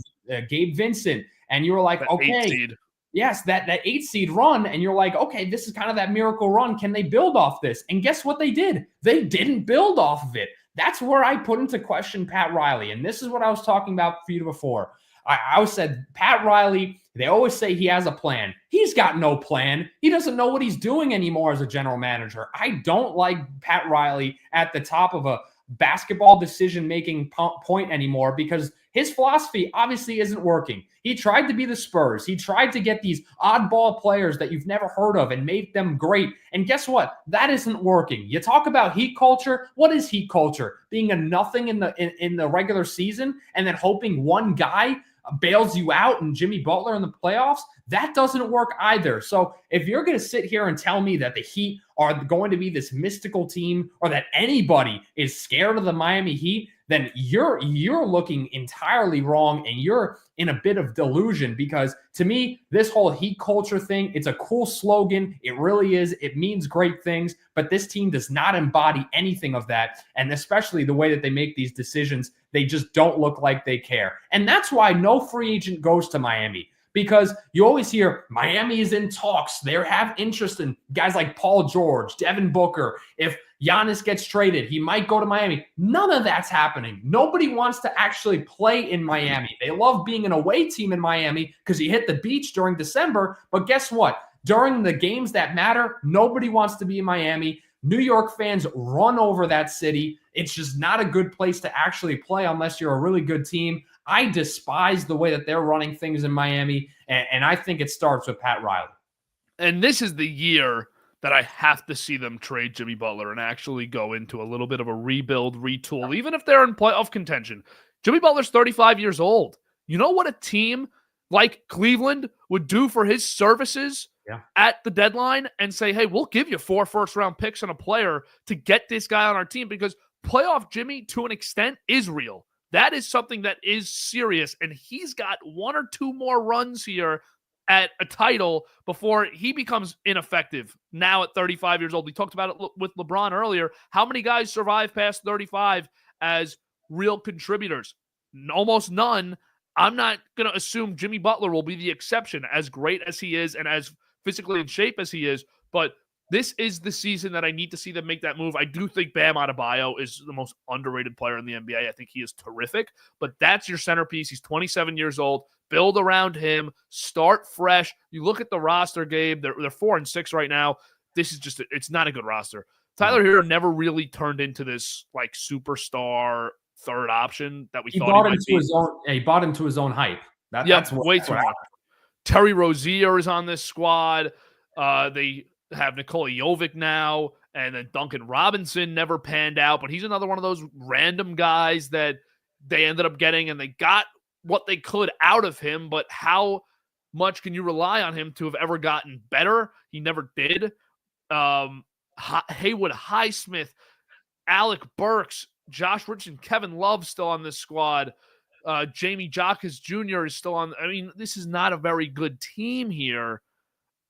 Gabe Vincent, and you were like, okay, yes, that 8 seed run. And you're like, okay, this is kind of that miracle run. Can they build off this? And guess what they did? They didn't build off of it. That's where I put into question Pat Riley. And this is what I was talking about for you before. I said, Pat Riley, they always say he has a plan. He's got no plan. He doesn't know what he's doing anymore as a general manager. I don't like Pat Riley at the top of a basketball decision-making point anymore because his philosophy obviously isn't working. He tried to be the Spurs. He tried to get these oddball players that you've never heard of and make them great. And guess what? That isn't working. You talk about Heat culture. What is Heat culture? Being a nothing in the regular season and then hoping one guy bails you out and Jimmy Butler in the playoffs, that doesn't work either. So if you're going to sit here and tell me that the Heat are going to be this mystical team or that anybody is scared of the Miami Heat, then you're looking entirely wrong and you're in a bit of delusion, because to me, this whole Heat culture thing, it's a cool slogan. It really is. It means great things, but this team does not embody anything of that. And especially the way that they make these decisions, they just don't look like they care. And that's why no free agent goes to Miami. Because you always hear Miami is in talks. They have interest in guys like Paul George, Devin Booker. If Giannis gets traded, he might go to Miami. None of that's happening. Nobody wants to actually play in Miami. They love being an away team in Miami because you hit the beach during December. But guess what? During the games that matter, nobody wants to be in Miami. New York fans run over that city. It's just not a good place to actually play unless you're a really good team. I despise the way that they're running things in Miami, and I think it starts with Pat Riley. And this is the year that I have to see them trade Jimmy Butler and actually go into a little bit of a rebuild, retool, even if they're in playoff contention. Jimmy Butler's 35 years old. You know what a team like Cleveland would do for his services at the deadline and say, hey, we'll give you 4 first-round picks and a player to get this guy on our team, because playoff Jimmy, to an extent, is real. That is something that is serious, and he's got 1 or 2 more runs here at a title before he becomes ineffective now at 35 years old. We talked about it with LeBron earlier. How many guys survive past 35 as real contributors? Almost none. I'm not going to assume Jimmy Butler will be the exception, as great as he is and as physically in shape as he is, but this is the season that I need to see them make that move. I do think Bam Adebayo is the most underrated player in the NBA. I think he is terrific, but that's your centerpiece. He's 27 years old. Build around him. Start fresh. You look at the roster, Gabe. They're 4-6 right now. This is just, it's not a good roster. Tyler Hero never really turned into this like superstar third option that we thought he might be. He bought into his own hype. That's way too much. Terry Rozier is on this squad. They have Nikola Jovic now, and then Duncan Robinson never panned out, but he's another one of those random guys that they ended up getting, and they got what they could out of him, but how much can you rely on him to have ever gotten better? He never did. Haywood Highsmith, Alec Burks, Josh Richardson, Kevin Love still on this squad. Jamie Jacques Jr. is still on. I mean, this is not a very good team here.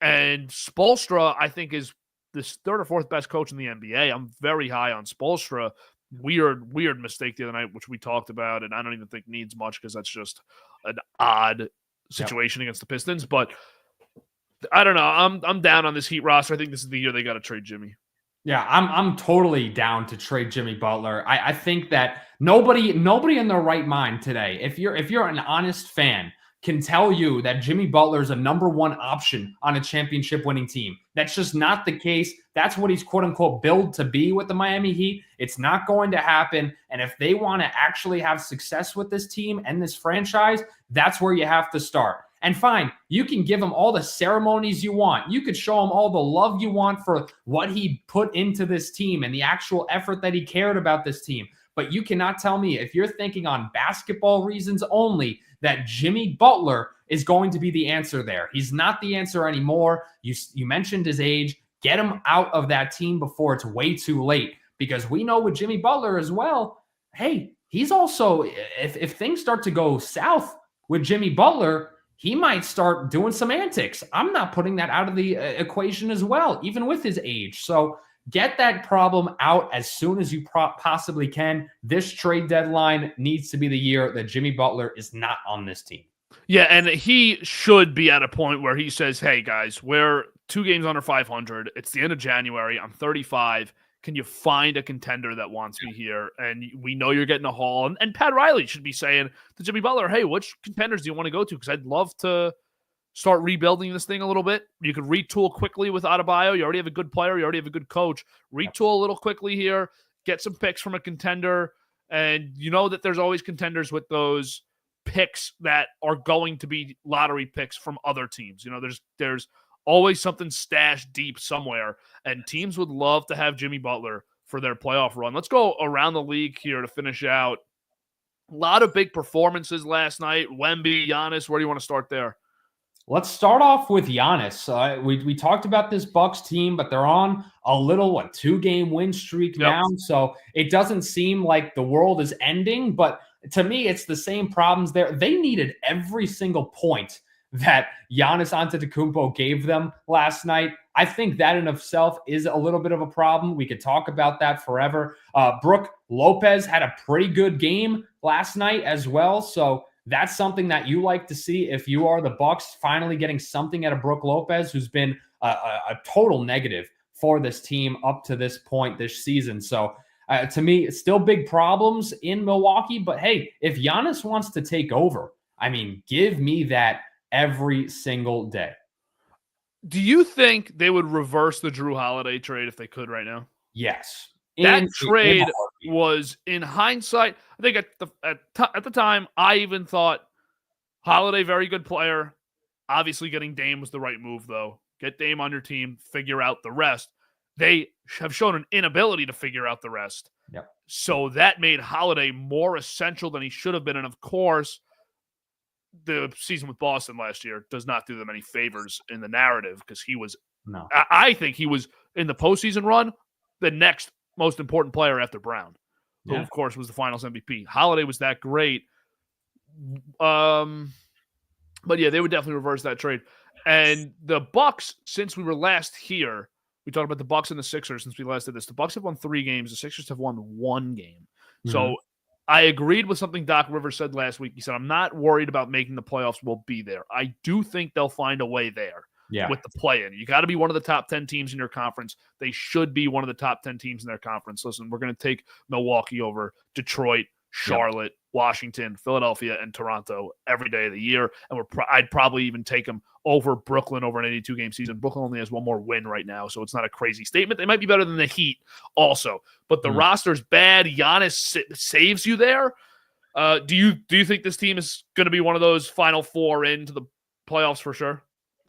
And Spoelstra, I think, is the 3rd or 4th best coach in the NBA. I'm very high on Spoelstra. Weird mistake the other night, which we talked about, and I don't even think needs much because that's just an odd situation against the Pistons. But I don't know. I'm down on this Heat roster. I think this is the year they got to trade Jimmy. Yeah, I'm totally down to trade Jimmy Butler. I think that nobody in their right mind today, if you're an honest fan, can tell you that Jimmy Butler is a number 1 option on a championship winning team. That's just not the case. That's what he's quote unquote billed to be with the Miami Heat. It's not going to happen. And if they want to actually have success with this team and this franchise, that's where you have to start. And fine, you can give him all the ceremonies you want. You could show him all the love you want for what he put into this team and the actual effort that he cared about this team. But you cannot tell me, if you're thinking on basketball reasons only, that Jimmy Butler is going to be the answer there. He's not the answer anymore. You mentioned his age. Get him out of that team before it's way too late, because we know with Jimmy Butler as well, hey, he's also, if things start to go south with Jimmy Butler, he might start doing some antics. I'm not putting that out of the equation as well, even with his age. So get that problem out as soon as you possibly can. This trade deadline needs to be the year that Jimmy Butler is not on this team. Yeah, and he should be at a point where he says, hey, guys, we're 2 games under 500. It's the end of January. I'm 35. Can you find a contender that wants me here? And we know you're getting a haul. And Pat Riley should be saying to Jimmy Butler, hey, which contenders do you want to go to? Because I'd love to start rebuilding this thing a little bit. You could retool quickly with Adebayo. You already have a good player. You already have a good coach. Retool a little quickly here. Get some picks from a contender. And you know that there's always contenders with those picks that are going to be lottery picks from other teams. You know, there's always something stashed deep somewhere. And teams would love to have Jimmy Butler for their playoff run. Let's go around the league here to finish out A lot of big performances last night. Wemby, Giannis, where do you want to start there? Let's start off with Giannis. We talked about this Bucks team, but they're on a little 2-game win streak now, so it doesn't seem like the world is ending. But to me, it's the same problems there. They needed every single point that Giannis Antetokounmpo gave them last night. I think that in itself is a little bit of a problem. We could talk about that forever. Brook Lopez had a pretty good game last night as well, so that's something that you like to see if you are the Bucks, finally getting something out of Brook Lopez, who's been a total negative for this team up to this point this season. So to me, it's still big problems in Milwaukee. But hey, if Giannis wants to take over, I mean, give me that every single day. Do you think they would reverse the Drew Holiday trade if they could right now? Yes. That trade was, in hindsight, I think at the time, I even thought Holiday, very good player. Obviously, getting Dame was the right move, though. Get Dame on your team, figure out the rest. They have shown an inability to figure out the rest. Yep. So that made Holiday more essential than he should have been. And of course, the season with Boston last year does not do them any favors in the narrative because he was, I think he was in the postseason run, the next most important player after Brown, who of course was the Finals MVP. Holiday was that great. But yeah, they would definitely reverse that trade. And the Bucks, since we were last here, we talked about the Bucks and the Sixers since we last did this. The Bucks have won 3 games. The Sixers have won 1 game. Mm-hmm. So I agreed with something Doc Rivers said last week. He said, I'm not worried about making the playoffs. We'll be there. I do think they'll find a way there. With the play-in. You got to be one of the top 10 teams in your conference. They should be one of the top 10 teams in their conference. Listen, we're going to take Milwaukee over Detroit, Charlotte, Washington, Philadelphia, and Toronto every day of the year. And I'd probably even take them over Brooklyn over an 82-game season. Brooklyn only has 1 more win right now, so it's not a crazy statement. They might be better than the Heat also. But the roster's bad. Giannis saves you there. Do you think this team is going to be one of those Final 4 into the playoffs for sure?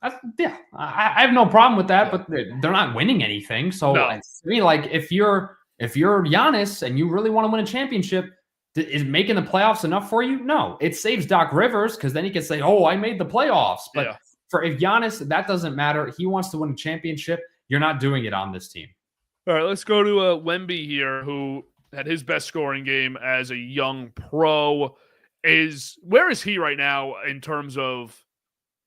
I have no problem with that, but they're not winning anything. So I mean, like if you're Giannis and you really want to win a championship, is making the playoffs enough for you? No, it saves Doc Rivers because then he can say, "Oh, I made the playoffs." But if Giannis, that doesn't matter. He wants to win a championship. You're not doing it on this team. All right, let's go to Wemby here, who had his best scoring game as a young pro. Where is he right now in terms of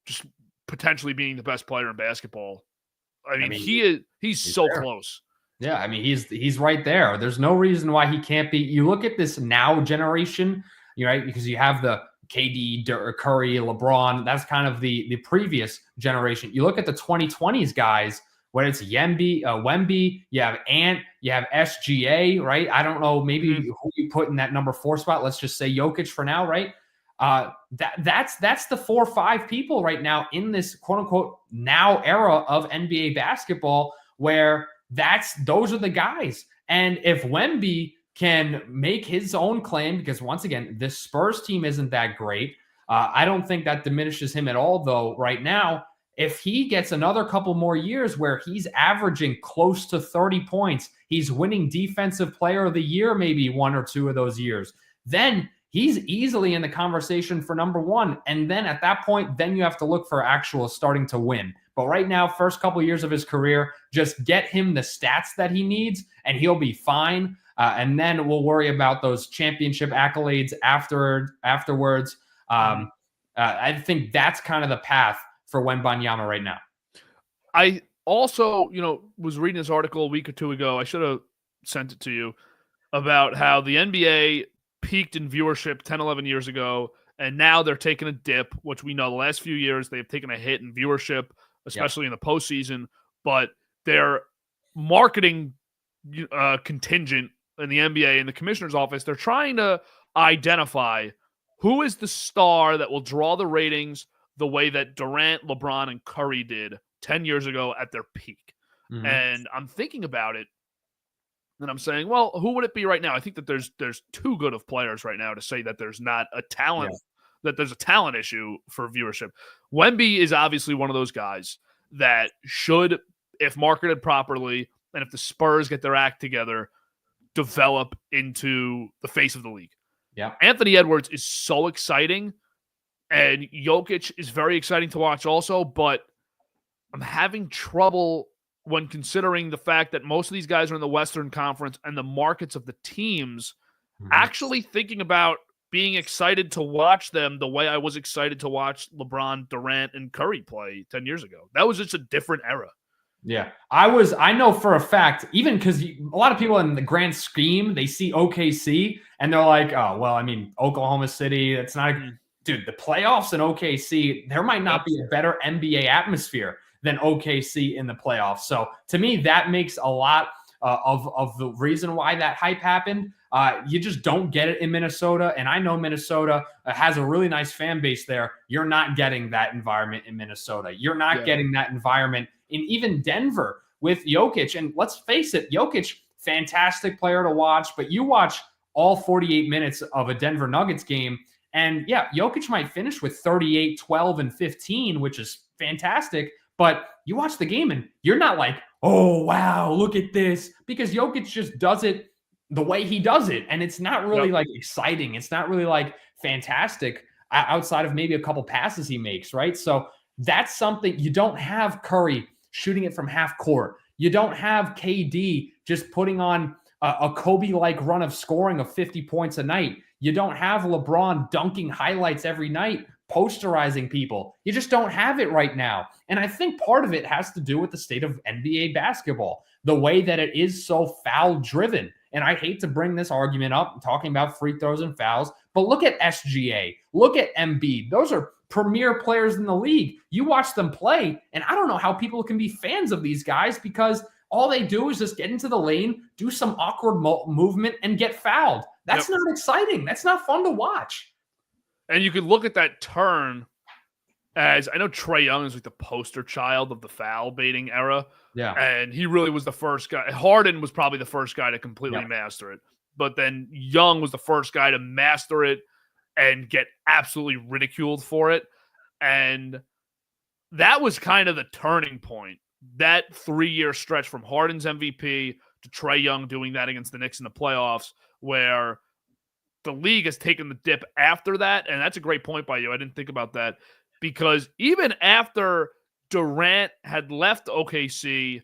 just potentially being the best player in basketball? I mean he's so there. Close. Yeah, I mean he's right there. There's no reason why he can't be. You look at this now generation, right? Because you have the KD, Curry, LeBron. That's kind of the previous generation. You look at the 2020s guys, whether it's Wemby, you have Ant, you have SGA, right? I don't know, maybe who you put in that number 4 spot. Let's just say Jokic for now, right? That's the 4 or 5 people right now in this quote unquote now era of NBA basketball where those are the guys. And if Wemby can make his own claim, because once again, this Spurs team isn't that great. I don't think that diminishes him at all, though, right now. If he gets another couple more years where he's averaging close to 30 points, he's winning Defensive Player of the Year maybe 1 or 2 of those years, then he's easily in the conversation for number 1. And then at that point, then you have to look for actual starting to win. But right now, first couple of years of his career, just get him the stats that he needs and he'll be fine. And then we'll worry about those championship accolades afterwards. I think that's kind of the path for Wembanyama right now. I also, was reading this article a week or 2 ago. I should have sent it to you about how the NBA peaked in viewership 10, 11 years ago, and now they're taking a dip, which we know the last few years they've taken a hit in viewership, especially in the postseason. But their marketing contingent in the NBA and the commissioner's office, they're trying to identify who is the star that will draw the ratings the way that Durant, LeBron, and Curry did 10 years ago at their peak. And I'm thinking about it, and I'm saying, well, who would it be right now? I think that there's too good of players right now to say that there's not a talent, that there's a talent issue for viewership. Wemby is obviously one of those guys that should, if marketed properly, and if the Spurs get their act together, develop into the face of the league. Yeah. Anthony Edwards is so exciting, and Jokic is very exciting to watch also, but I'm having trouble when considering the fact that most of these guys are in the Western Conference and the markets of the teams, actually thinking about being excited to watch them the way I was excited to watch LeBron, Durant, and Curry play 10 years ago. That was just a different era. Yeah, I know for a fact, even because a lot of people in the grand scheme, they see OKC and they're like, oh, well, I mean, Oklahoma City, it's not, dude, the playoffs in OKC, there might not be a better NBA atmosphere than OKC in the playoffs. So to me, that makes a lot of the reason why that hype happened. You just don't get it in Minnesota. And I know Minnesota has a really nice fan base there. You're not getting that environment in Minnesota. You're not getting that environment in even Denver with Jokic. And let's face it, Jokic, fantastic player to watch, but you watch all 48 minutes of a Denver Nuggets game, and yeah, Jokic might finish with 38, 12, and 15, which is fantastic, but you watch the game and you're not like, oh, wow, look at this, because Jokic just does it the way he does it, and it's not really like exciting. It's not really like fantastic outside of maybe a couple passes he makes, right? So that's something you don't have Curry shooting it from half court. You don't have KD just putting on a Kobe-like run of scoring of 50 points a night. You don't have LeBron dunking highlights every night, posterizing people. You just don't have it right now. And I think part of it has to do with the state of NBA basketball, the way that it is so foul-driven. And I hate to bring this argument up, talking about free throws and fouls, but look at SGA. Look at Embiid. Those are premier players in the league. You watch them play, and I don't know how people can be fans of these guys, because all they do is just get into the lane, do some awkward movement, and get fouled. That's not exciting. That's not fun to watch. And you could look at that turn as, I know Trae Young is like the poster child of the foul baiting era. Yeah. And he really was the first guy. Harden was probably the first guy to completely master it. But then Young was the first guy to master it and get absolutely ridiculed for it. And that was kind of the turning point. That 3-year stretch from Harden's MVP to Trae Young doing that against the Knicks in the playoffs, where the league has taken the dip after that. And that's a great point by you. I didn't think about that, because even after Durant had left OKC,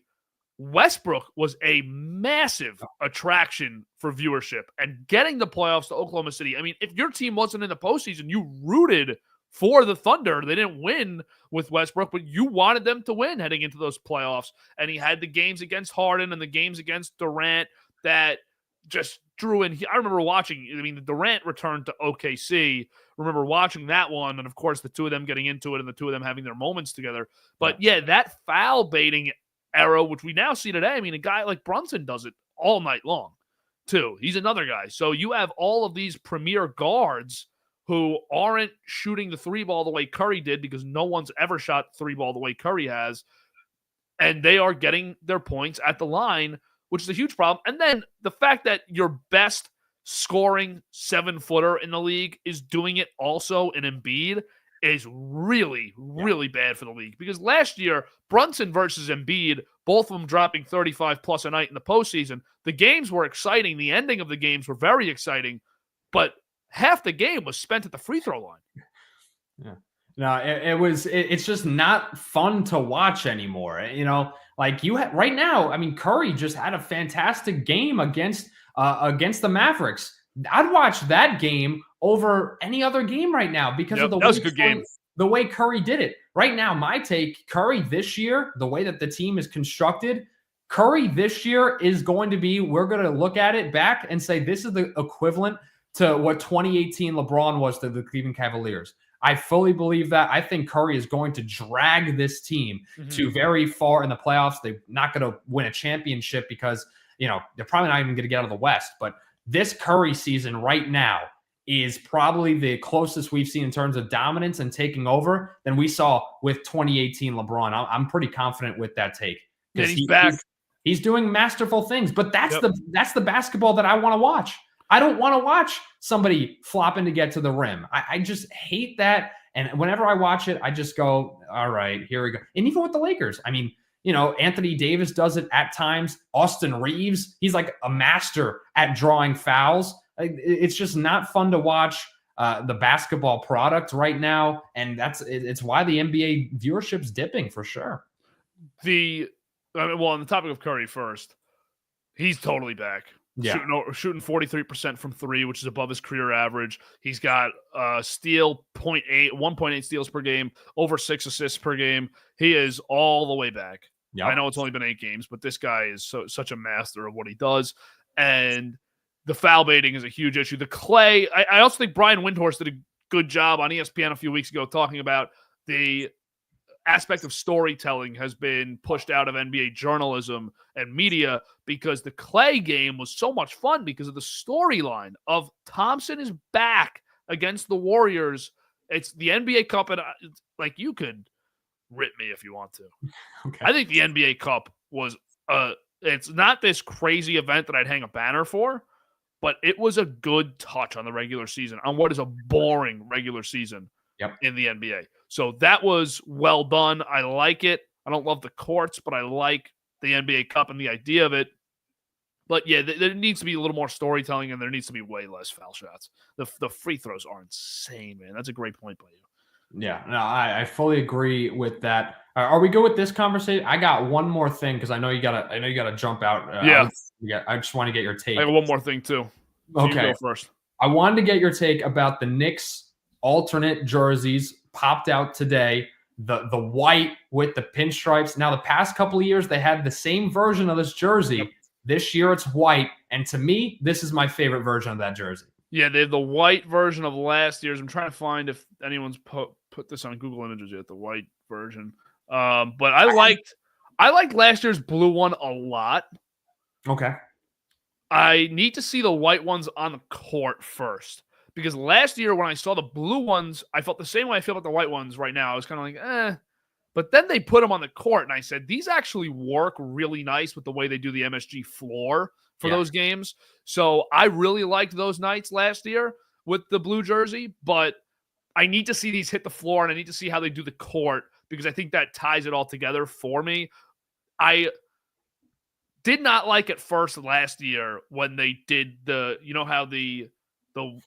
Westbrook was a massive attraction for viewership, and getting the playoffs to Oklahoma City. I mean, if your team wasn't in the postseason, you rooted for the Thunder. They didn't win with Westbrook, but you wanted them to win heading into those playoffs. And he had the games against Harden and the games against Durant that just drew in. I remember watching, I mean, the Durant return to OKC. Remember watching that one, and of course the two of them getting into it and the two of them having their moments together. But yeah, that foul baiting era, which we now see today, I mean, a guy like Brunson does it all night long too. He's another guy. So you have all of these premier guards who aren't shooting the three ball the way Curry did, because no one's ever shot three ball the way Curry has, and they are getting their points at the line, which is a huge problem. And then the fact that your best scoring 7-footer in the league is doing it also in Embiid is really, really bad for the league. Because last year, Brunson versus Embiid, both of them dropping 35 plus a night in the postseason, the games were exciting. The ending of the games were very exciting, but half the game was spent at the free throw line. Yeah. No, it's just not fun to watch anymore. You know, like right now, I mean, Curry just had a fantastic game against the Mavericks. I'd watch that game over any other game right now because of the way Curry did it. Right now, my take, Curry this year, the way that the team is constructed, Curry this year is going to be, we're going to look at it back and say this is the equivalent to what 2018 LeBron was to the Cleveland Cavaliers. I fully believe that. I think Curry is going to drag this team to very far in the playoffs. They're not going to win a championship because, you know, they're probably not even going to get out of the West. But this Curry season right now is probably the closest we've seen in terms of dominance and taking over than we saw with 2018 LeBron. I'm pretty confident with that take. Yeah, he's back. He's doing masterful things, but that's the basketball that I want to watch. I don't want to watch somebody flopping to get to the rim. I just hate that. And whenever I watch it, I just go, all right, here we go. And even with the Lakers, I mean, you know, Anthony Davis does it at times. Austin Reeves, he's like a master at drawing fouls. It's just not fun to watch the basketball product right now, and it's why the NBA viewership's dipping for sure. On the topic of Curry first, he's totally back. Yeah. Shooting 43% from three, which is above his career average. He's got steal 1.8 steals per game, over 6 assists per game. He is all the way back. Yep. I know it's only been 8 games, but this guy is such a master of what he does. And the foul baiting is a huge issue. The Clay, I also think Brian Windhorst did a good job on ESPN a few weeks ago talking about the aspect of storytelling has been pushed out of NBA journalism and media because the Clay game was so much fun because of the storyline of Thompson is back against the Warriors. It's the NBA Cup, and like, you could rip me if you want to. Okay. I think the NBA Cup was it's not this crazy event that I'd hang a banner for, but it was a good touch on the regular season, on what is a boring regular season in the NBA. So that was well done. I like it. I don't love the courts, but I like the NBA Cup and the idea of it. But yeah, there needs to be a little more storytelling, and there needs to be way less foul shots. The free throws are insane, man. That's a great point by you. Yeah, no, I fully agree with that. Are we good with this conversation? I got one more thing because I know you gotta jump out. I just want to get your take. I got one more thing too. So okay, you go first. I wanted to get your take about the Knicks alternate jerseys popped out today. The white with the pinstripes. Now, the past couple of years, they had the same version of this jersey. Yep. This year, it's white. And to me, this is my favorite version of that jersey. Yeah, they have the white version of last year's. I'm trying to find if anyone's put this on Google Images yet, the white version. But I liked last year's blue one a lot. Okay. I need to see the white ones on the court first. Because last year when I saw the blue ones, I felt the same way I feel about the white ones right now. I was kind of like, eh. But then they put them on the court, and I said, these actually work really nice with the way they do the MSG floor for those games. So I really liked those nights last year with the blue jersey, but I need to see these hit the floor, and I need to see how they do the court because I think that ties it all together for me. I did not like it first last year when they did how the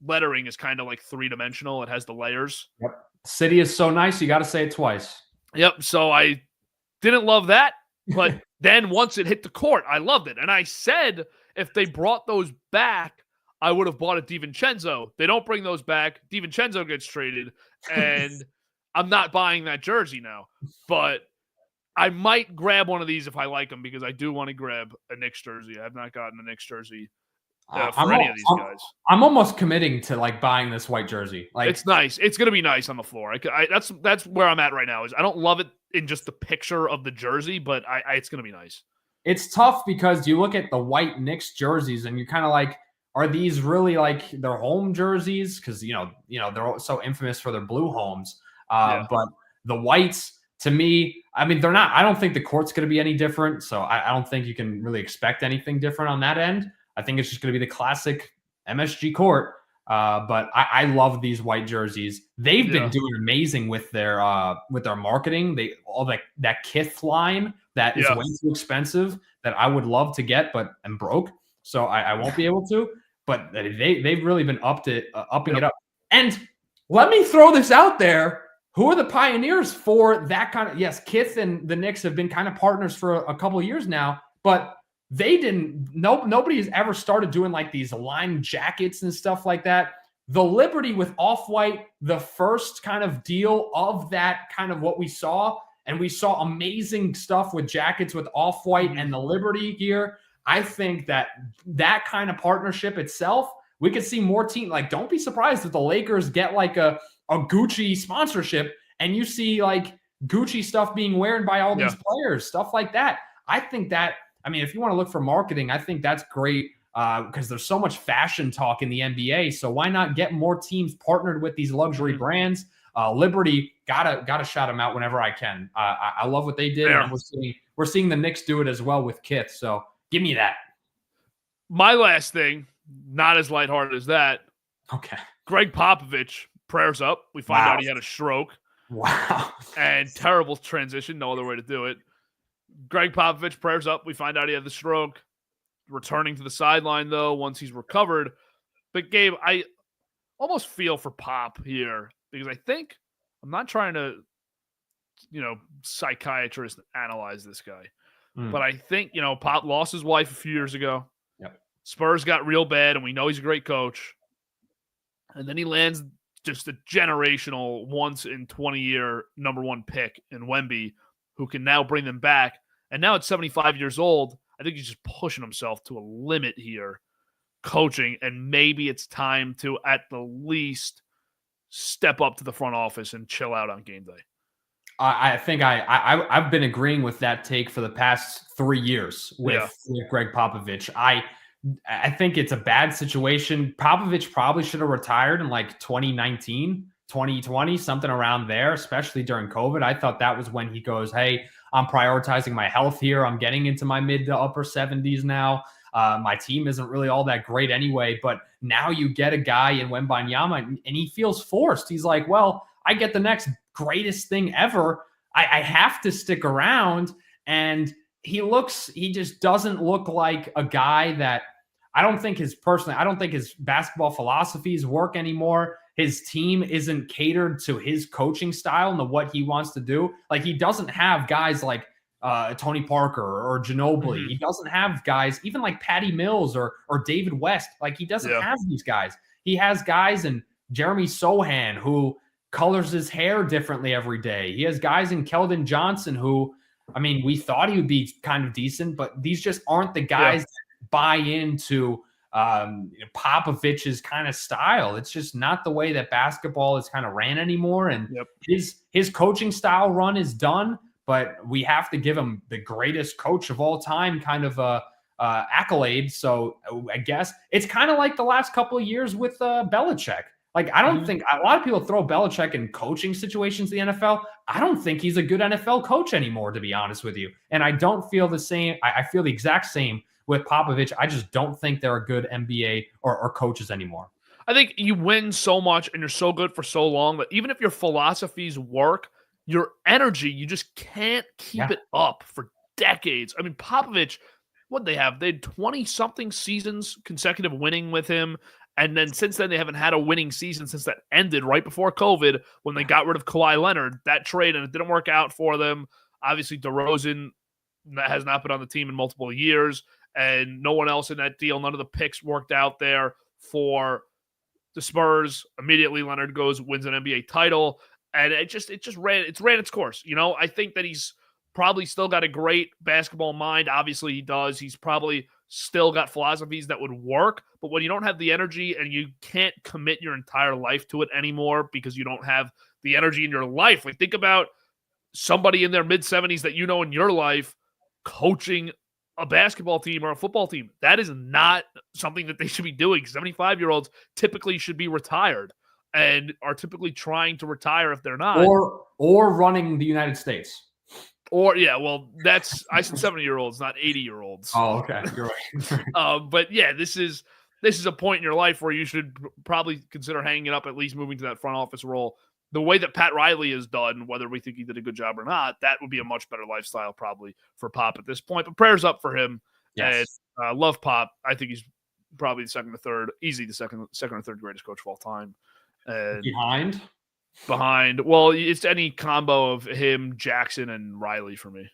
lettering is kind of like 3-dimensional. It has the layers. Yep. City is so nice. You got to say it twice. Yep. So I didn't love that, but then once it hit the court, I loved it. And I said, if they brought those back, I would have bought a DiVincenzo. They don't bring those back. DiVincenzo gets traded, and I'm not buying that jersey now. But I might grab one of these if I like them because I do want to grab a Knicks jersey. I have not gotten a Knicks jersey for any of these guys. I'm almost committing to like buying this white jersey. Like, it's nice. It's gonna be nice on the floor. That's where I'm at right now. Is I don't love it in just the picture of the jersey, but it's gonna be nice. It's tough because you look at the white Knicks jerseys and you're kind of like, are these really like their home jerseys? Because they're so infamous for their blue homes. But the whites, to me, I mean, they're not. I don't think the court's gonna be any different. So I don't think you can really expect anything different on that end. I think it's just going to be the classic MSG court. But I love these white jerseys. They've been doing amazing with their marketing. That Kith line that is way too expensive that I would love to get, but I'm broke, so I won't be able to. But they've really been upping it up. And let me throw this out there. Who are the pioneers for that kind of? Yes, Kith and the Knicks have been kind of partners for a couple of years now, but nobody has ever started doing like these line jackets and stuff like that. The Liberty with Off-White, the first kind of deal of that kind of what we saw, and we saw amazing stuff with jackets with Off-White and the Liberty gear. I think that kind of partnership itself, we could see more teams. Like, don't be surprised if the Lakers get like a Gucci sponsorship and you see like Gucci stuff being worn by all these players, stuff like that. I think that, I mean, if you want to look for marketing, I think that's great because there's so much fashion talk in the NBA. So why not get more teams partnered with these luxury brands? Liberty, gotta shout them out whenever I can. I love what they did. And we're seeing the Knicks do it as well with Kith. So give me that. My last thing, not as lighthearted as that. Okay. Greg Popovich, prayers up. We find out he had a stroke. Wow. And terrible transition. No other way to do it. Greg Popovich, prayers up. We find out he had the stroke. Returning to the sideline, though, once he's recovered. But Gabe, I almost feel for Pop here because I think I'm not trying to, psychiatrist analyze this guy, but I think Pop lost his wife a few years ago. Yep. Spurs got real bad, and we know he's a great coach. And then he lands just a generational, once in 20-year number one pick in Wemby, who can now bring them back. And now at 75 years old, I think he's just pushing himself to a limit here, coaching, and maybe it's time to at the least step up to the front office and chill out on game day. I think I've been agreeing with that take for the past 3 years with Greg Popovich. I think it's a bad situation. Popovich probably should have retired in like 2019, 2020, something around there, especially during COVID. I thought that was when he goes, hey, I'm prioritizing my health here. I'm getting into my mid to upper 70s now. My team isn't really all that great anyway, but now you get a guy in Wembanyama and he feels forced. He's like, well, I get the next greatest thing ever. I have to stick around. And he just doesn't look like a guy that I don't think his basketball philosophies work anymore. His team isn't catered to his coaching style and to what he wants to do. Like he doesn't have guys like Tony Parker or Ginobili. Mm-hmm. He doesn't have guys even like Patty Mills or David West. Like he doesn't have these guys. He has guys in Jeremy Sohan who colors his hair differently every day. He has guys in Keldon Johnson who, I mean, we thought he would be kind of decent, but these just aren't the guys that buy into Popovich's kind of style. It's just not the way that basketball is kind of ran anymore. And his coaching style run is done, but we have to give him the greatest coach of all time kind of accolade. So I guess it's kind of like the last couple of years with Belichick. Like, I don't think a lot of people throw Belichick in coaching situations in the NFL. I don't think he's a good NFL coach anymore, to be honest with you. And I don't feel the same. I feel the exact same with Popovich. I just don't think they're a good NBA or coaches anymore. I think you win so much and you're so good for so long that even if your philosophies work, your energy, you just can't keep it up for decades. I mean, Popovich, what they have? They had 20-something seasons consecutive winning with him. And then since then, they haven't had a winning season since that ended right before COVID when they got rid of Kawhi Leonard, that trade, and it didn't work out for them. Obviously, DeRozan has not been on the team in multiple years, and no one else in that deal. None of the picks worked out there for the Spurs. Immediately, Leonard wins an NBA title, and it just ran its course. I think that he's probably still got a great basketball mind. Obviously, he does. He's probably still got philosophies that would work, but when you don't have the energy and you can't commit your entire life to it anymore because you don't have the energy in your life, like think about somebody in their mid-70s that in your life coaching a basketball team or a football team. That is not something that they should be doing. 75-year-olds typically should be retired and are typically trying to retire if they're not. Or running the United States. Or, I said 70-year-olds, not 80-year-olds. Oh, okay. You're right. But yeah, this is a point in your life where you should probably consider hanging it up, at least moving to that front office role. The way that Pat Riley has done, whether we think he did a good job or not, that would be a much better lifestyle probably for Pop at this point. But prayers up for him. Yes. And love Pop. I think he's probably the second or third greatest coach of all time. And behind, well, it's any combo of him, Jackson, and Riley for me.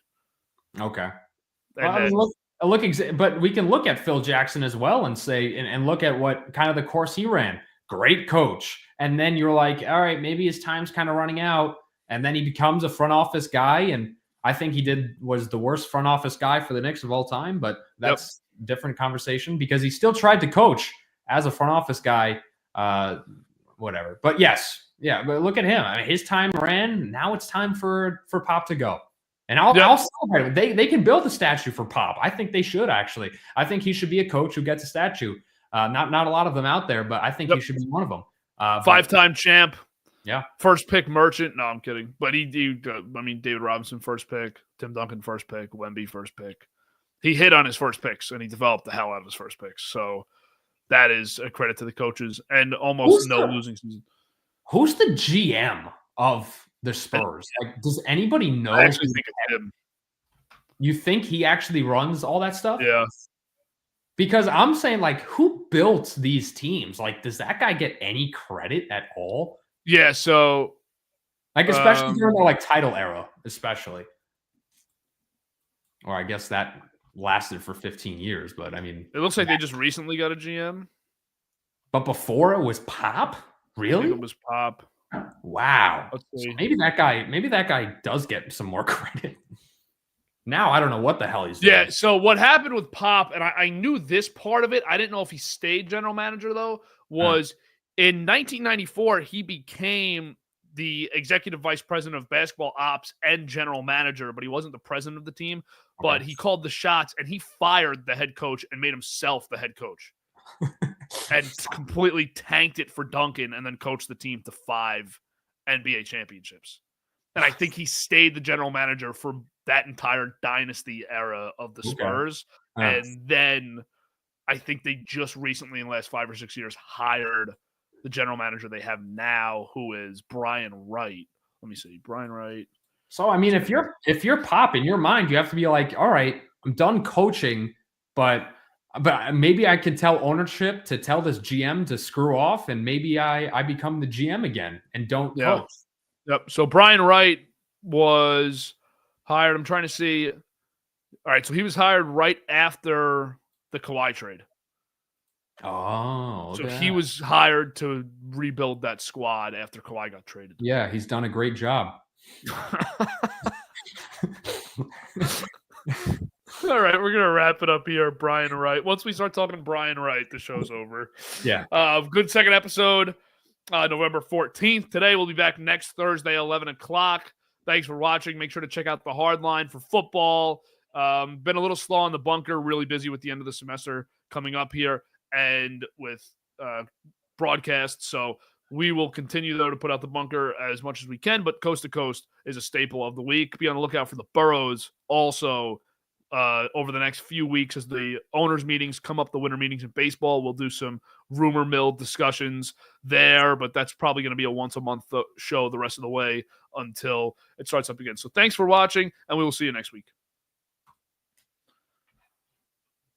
Okay. But we can look at Phil Jackson as well and say, and look at what kind of the course he ran. Great coach. And then you're like, all right, maybe his time's kind of running out. And then he becomes a front office guy. And I think was the worst front office guy for the Knicks of all time, but that's a different conversation because he still tried to coach as a front office guy, whatever. But but look at him. I mean, his time ran. Now it's time for Pop to go. And I'll celebrate it. They can build a statue for Pop. I think they should, actually. I think he should be a coach who gets a statue. Not a lot of them out there, but I think he should be one of them. 5-time champ. Yeah. First pick merchant. No, I'm kidding. But David Robinson, first pick. Tim Duncan, first pick. Wemby, first pick. He hit on his first picks, and he developed the hell out of his first picks. So that is a credit to the coaches and almost losing season. Who's the GM of the Spurs? Like, does anybody know? I actually think it's him. You think he actually runs all that stuff? Yeah. Because I'm saying, like, who built these teams? Like, does that guy get any credit at all? Yeah, so Like, especially during the like title era, especially. Or I guess that lasted for 15 years, but I mean, it looks like they just recently got a GM. but before it was Pop? I think Really? it was Pop. Wow. Let's So see. maybe that guy does get some more credit. Now I don't know what the hell he's Yeah, doing. so what happened with Pop, and I knew this part of it, I didn't know if he stayed general manager, though, was in 1994, he became the executive vice president of basketball ops and general manager, but he wasn't the president of the team. But Okay. he called the shots, and he fired the head coach and made himself the head coach and completely tanked it for Duncan and then coached the team to 5 NBA championships. And I think he stayed the general manager for that entire dynasty era of the Spurs. Okay. And then I think they just recently, in the last 5 or 6 years, hired the general manager they have now, who is Brian Wright. Let me see. Brian Wright. So I mean, if you're Pop in your mind, you have to be like, all right, I'm done coaching, but maybe I can tell ownership to tell this GM to screw off, and maybe I become the GM again and don't Yeah. coach. Yep. So Brian Wright was hired. I'm trying to see. All right. So he was hired right after the Kawhi trade. Oh, So he was hired to rebuild that squad after Kawhi got traded. Yeah, he's done a great job. All right, we're gonna wrap it up here, Brian Wright. Once we start talking Brian Wright, the show's over. Yeah. Good second episode, November 14th. Today we'll be back next Thursday, 11 o'clock. Thanks for watching. Make sure to check out the hard line for football. Been a little slow on the bunker. Really busy with the end of the semester coming up here and with broadcasts. So we will continue, though, to put out the bunker as much as we can. But Coast to Coast is a staple of the week. Be on the lookout for the Burrows also over the next few weeks as the owners' meetings come up, the winter meetings in baseball. We'll do some rumor mill discussions there, but that's probably going to be a once-a-month show the rest of the way until it starts up again. So thanks for watching, and we will see you next week.